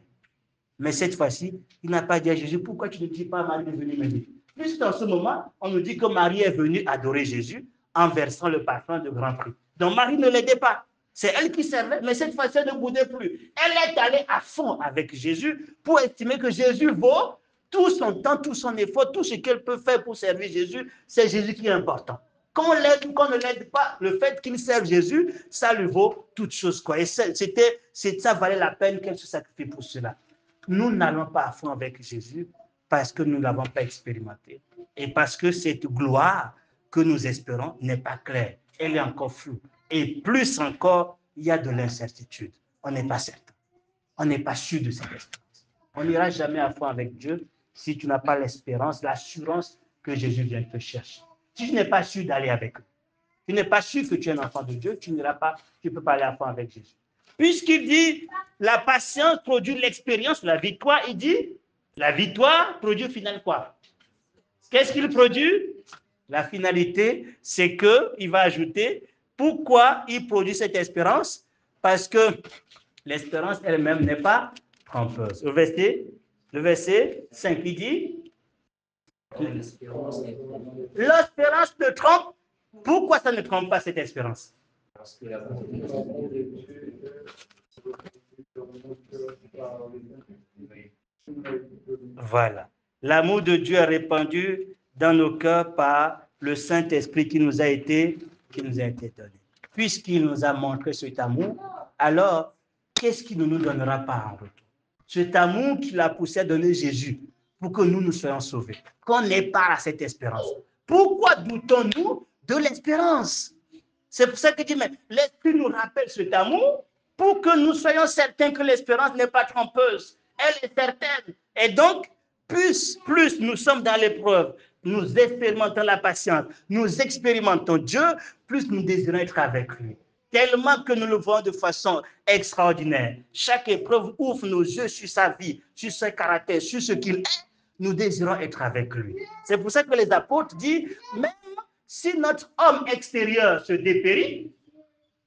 Mais cette fois-ci, il n'a pas dit à Jésus, pourquoi tu ne dis pas à Marie de venir m'aider? Juste en ce moment, on nous dit que Marie est venue adorer Jésus en versant le parfum de grand prix. Donc Marie ne l'aidait pas. C'est elle qui servait, mais cette fois-ci, elle ne boudait plus. Elle est allée à fond avec Jésus pour estimer que Jésus vaut tout son temps, tout son effort, tout ce qu'elle peut faire pour servir Jésus. C'est Jésus qui est important. Qu'on l'aide ou qu'on ne l'aide pas, le fait qu'il serve Jésus, ça lui vaut toute chose, quoi. Et ça valait la peine qu'elle se sacrifie pour cela. Nous n'allons pas à fond avec Jésus parce que nous ne l'avons pas expérimenté. Et parce que cette gloire que nous espérons n'est pas claire. Elle est encore floue. Et plus encore, il y a de l'incertitude. On n'est pas certain. On n'est pas sûr de cette espérance. On n'ira jamais à fond avec Dieu si tu n'as pas l'espérance, l'assurance que Jésus vient te chercher. Si tu n'es pas sûr d'aller avec lui, tu n'es pas sûr que tu es un enfant de Dieu, tu ne peux pas aller à fond avec Jésus. Puisqu'il dit, la patience produit l'expérience, la victoire, il dit, la victoire produit au final quoi? Qu'est-ce qu'il produit? La finalité, c'est qu'il va ajouter, pourquoi il produit cette espérance? Parce que l'espérance elle-même n'est pas trompeuse. Le verset 5, il dit, l'espérance te trompe. Pourquoi ça ne trompe pas cette espérance? Parce que la Voilà. L'amour de Dieu est répandu dans nos cœurs par le Saint-Esprit qui nous a été donné. Puisqu'il nous a montré cet amour, alors qu'est-ce qu'il ne nous donnera pas en retour? Cet amour qu'il a poussé à donner Jésus pour que nous soyons sauvés, qu'on n'ait pas à cette espérance. Pourquoi doutons-nous de l'espérance? C'est pour ça que dit, mais l'Esprit nous rappelle cet amour pour que nous soyons certains que l'espérance n'est pas trompeuse. Elle est certaine. Et donc, plus nous sommes dans l'épreuve, nous expérimentons la patience, nous expérimentons Dieu, plus nous désirons être avec lui. Tellement que nous le voyons de façon extraordinaire. Chaque épreuve ouvre nos yeux sur sa vie, sur son caractère, sur ce qu'il est. Nous désirons être avec lui. C'est pour ça que les apôtres disent, même si notre homme extérieur se dépérit,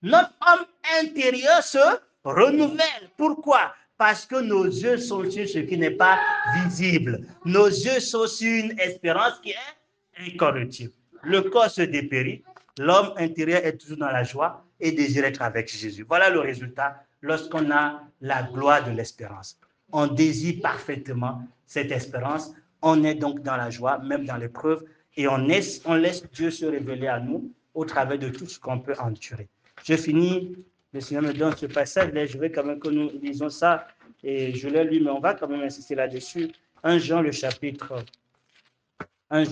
notre homme intérieur se renouvelle. Pourquoi? Parce que nos yeux sont sur ce qui n'est pas visible. Nos yeux sont sur une espérance qui est incorruptible. Le corps se dépérit, l'homme intérieur est toujours dans la joie et désire être avec Jésus. Voilà le résultat lorsqu'on a la gloire de l'espérance. On désire parfaitement cette espérance. On est donc dans la joie, même dans l'épreuve, et on laisse Dieu se révéler à nous au travers de tout ce qu'on peut endurer. Je finis, le Seigneur me donne ce passage-là, je veux quand même que nous lisons ça, et je l'ai lu, mais on va quand même insister là-dessus. 1 Jean le chapitre 1,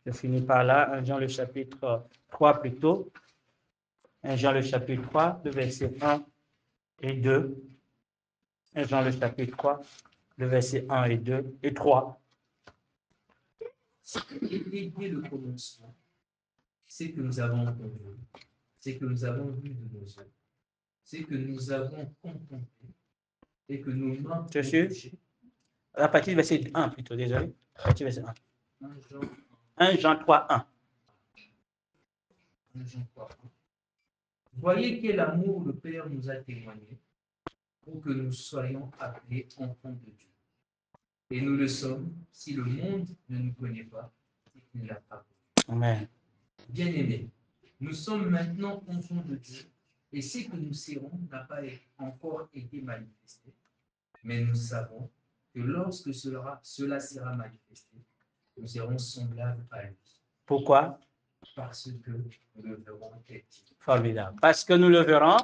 je finis par là, 1 Jean le chapitre 3 plutôt, 1 Jean le chapitre 3, le verset 1 et 2, 1 Jean le chapitre 3, le verset 1 et 2 et 3. Et dès le commencement, c'est que nous avons entendu, c'est que nous avons vu de nos yeux, c'est que nous avons contemplé et que nous n'avons pas touché. À partir du verset 1 plutôt, désolé. À partir du verset 1. 1 Jean 3, 1. 1 Jean 3, 1. Voyez quel amour le Père nous a témoigné pour que nous soyons appelés enfants de Dieu. Et nous le sommes si le monde ne nous connaît pas et qu'il ne l'a pas connu. Amen. Bien-aimés, nous sommes maintenant enfants de Dieu et ce que nous serons n'a pas encore été manifesté. Mais nous savons que lorsque cela sera manifesté, nous serons semblables à lui. Pourquoi? Parce que nous le verrons tel qu'il est. Formidable. Parce que nous le verrons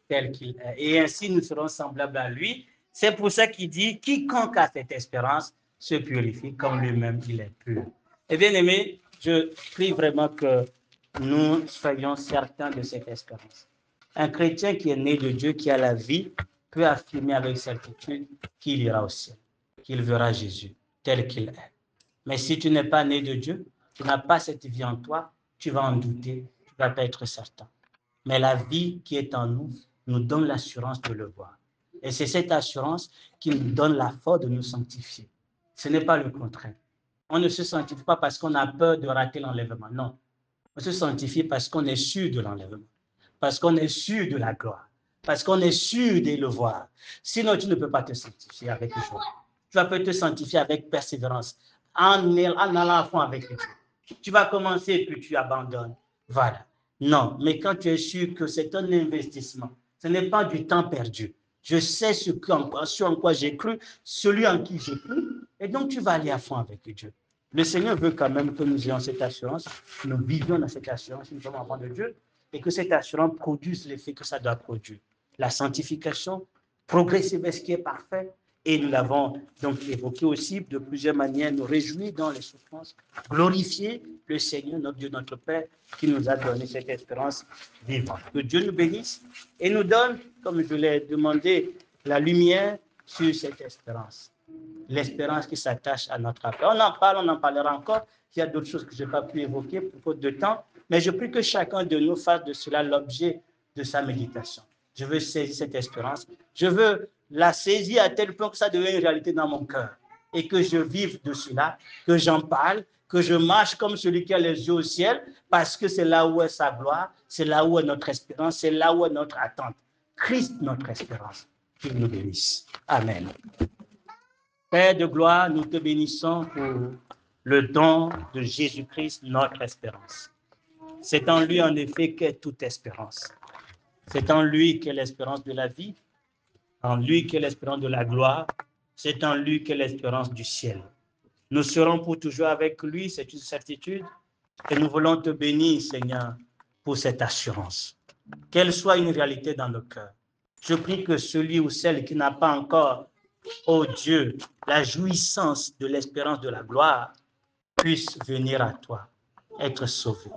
tel qu'il est. Et ainsi, nous serons semblables à lui. C'est pour ça qu'il dit, quiconque a cette espérance se purifie comme lui-même il est pur. Et bien aimé, je prie vraiment que nous soyons certains de cette espérance. Un chrétien qui est né de Dieu, qui a la vie, peut affirmer avec certitude qu'il ira au ciel, qu'il verra Jésus tel qu'il est. Mais si tu n'es pas né de Dieu, tu n'as pas cette vie en toi, tu vas en douter, tu ne vas pas être certain. Mais la vie qui est en nous nous donne l'assurance de le voir. Et c'est cette assurance qui nous donne la force de nous sanctifier. Ce n'est pas le contraire. On ne se sanctifie pas parce qu'on a peur de rater l'enlèvement. Non. On se sanctifie parce qu'on est sûr de l'enlèvement, parce qu'on est sûr de la gloire, parce qu'on est sûr de le voir. Sinon, tu ne peux pas te sanctifier avec joie. Tu vas peut te sanctifier avec persévérance, en allant à fond avec Dieu. Tu vas commencer et puis tu abandonnes. Voilà. Non, mais quand tu es sûr que c'est un investissement, ce n'est pas du temps perdu. Je sais ce en quoi j'ai cru, celui en qui j'ai cru, et donc tu vas aller à fond avec Dieu. Le Seigneur veut quand même que nous ayons cette assurance, nous vivions dans cette assurance, nous sommes enfants de Dieu, et que cette assurance produise l'effet que ça doit produire. La sanctification, progresser vers ce qui est parfait, et nous l'avons donc évoqué aussi de plusieurs manières, nous réjouir dans les souffrances, glorifier le Seigneur, notre Dieu, notre Père, qui nous a donné cette espérance vivante. Que Dieu nous bénisse et nous donne, comme je l'ai demandé, la lumière sur cette espérance. L'espérance qui s'attache à notre appel. On en parle, on en parlera encore. Il y a d'autres choses que je n'ai pas pu évoquer pour faute de temps, mais je prie que chacun de nous fasse de cela l'objet de sa méditation. Je veux saisir cette espérance. Je veux la saisir à tel point que ça devient une réalité dans mon cœur et que je vive de cela, que j'en parle, que je marche comme celui qui a les yeux au ciel, parce que c'est là où est sa gloire, c'est là où est notre espérance, c'est là où est notre attente. Christ, notre espérance. Qu'il nous bénisse. Amen. Père de gloire, nous te bénissons pour le don de Jésus-Christ, notre espérance. C'est en lui, en effet, qu'est toute espérance. C'est en lui qu'est l'espérance de la vie, en lui qu'est l'espérance de la gloire, c'est en lui qu'est l'espérance du ciel. Nous serons pour toujours avec lui, c'est une certitude, et nous voulons te bénir, Seigneur, pour cette assurance. Qu'elle soit une réalité dans nos cœurs. Je prie que celui ou celle qui n'a pas encore ô Dieu, la jouissance de l'espérance de la gloire puisse venir à toi, être sauvé.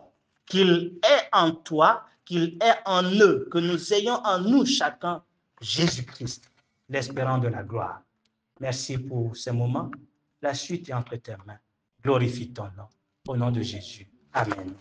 Qu'il est en toi, qu'il est en eux, que nous ayons en nous chacun Jésus-Christ, l'espérance de la gloire. Merci pour ces moments. La suite est entre tes mains. Glorifie ton nom. Au nom de Jésus. Amen.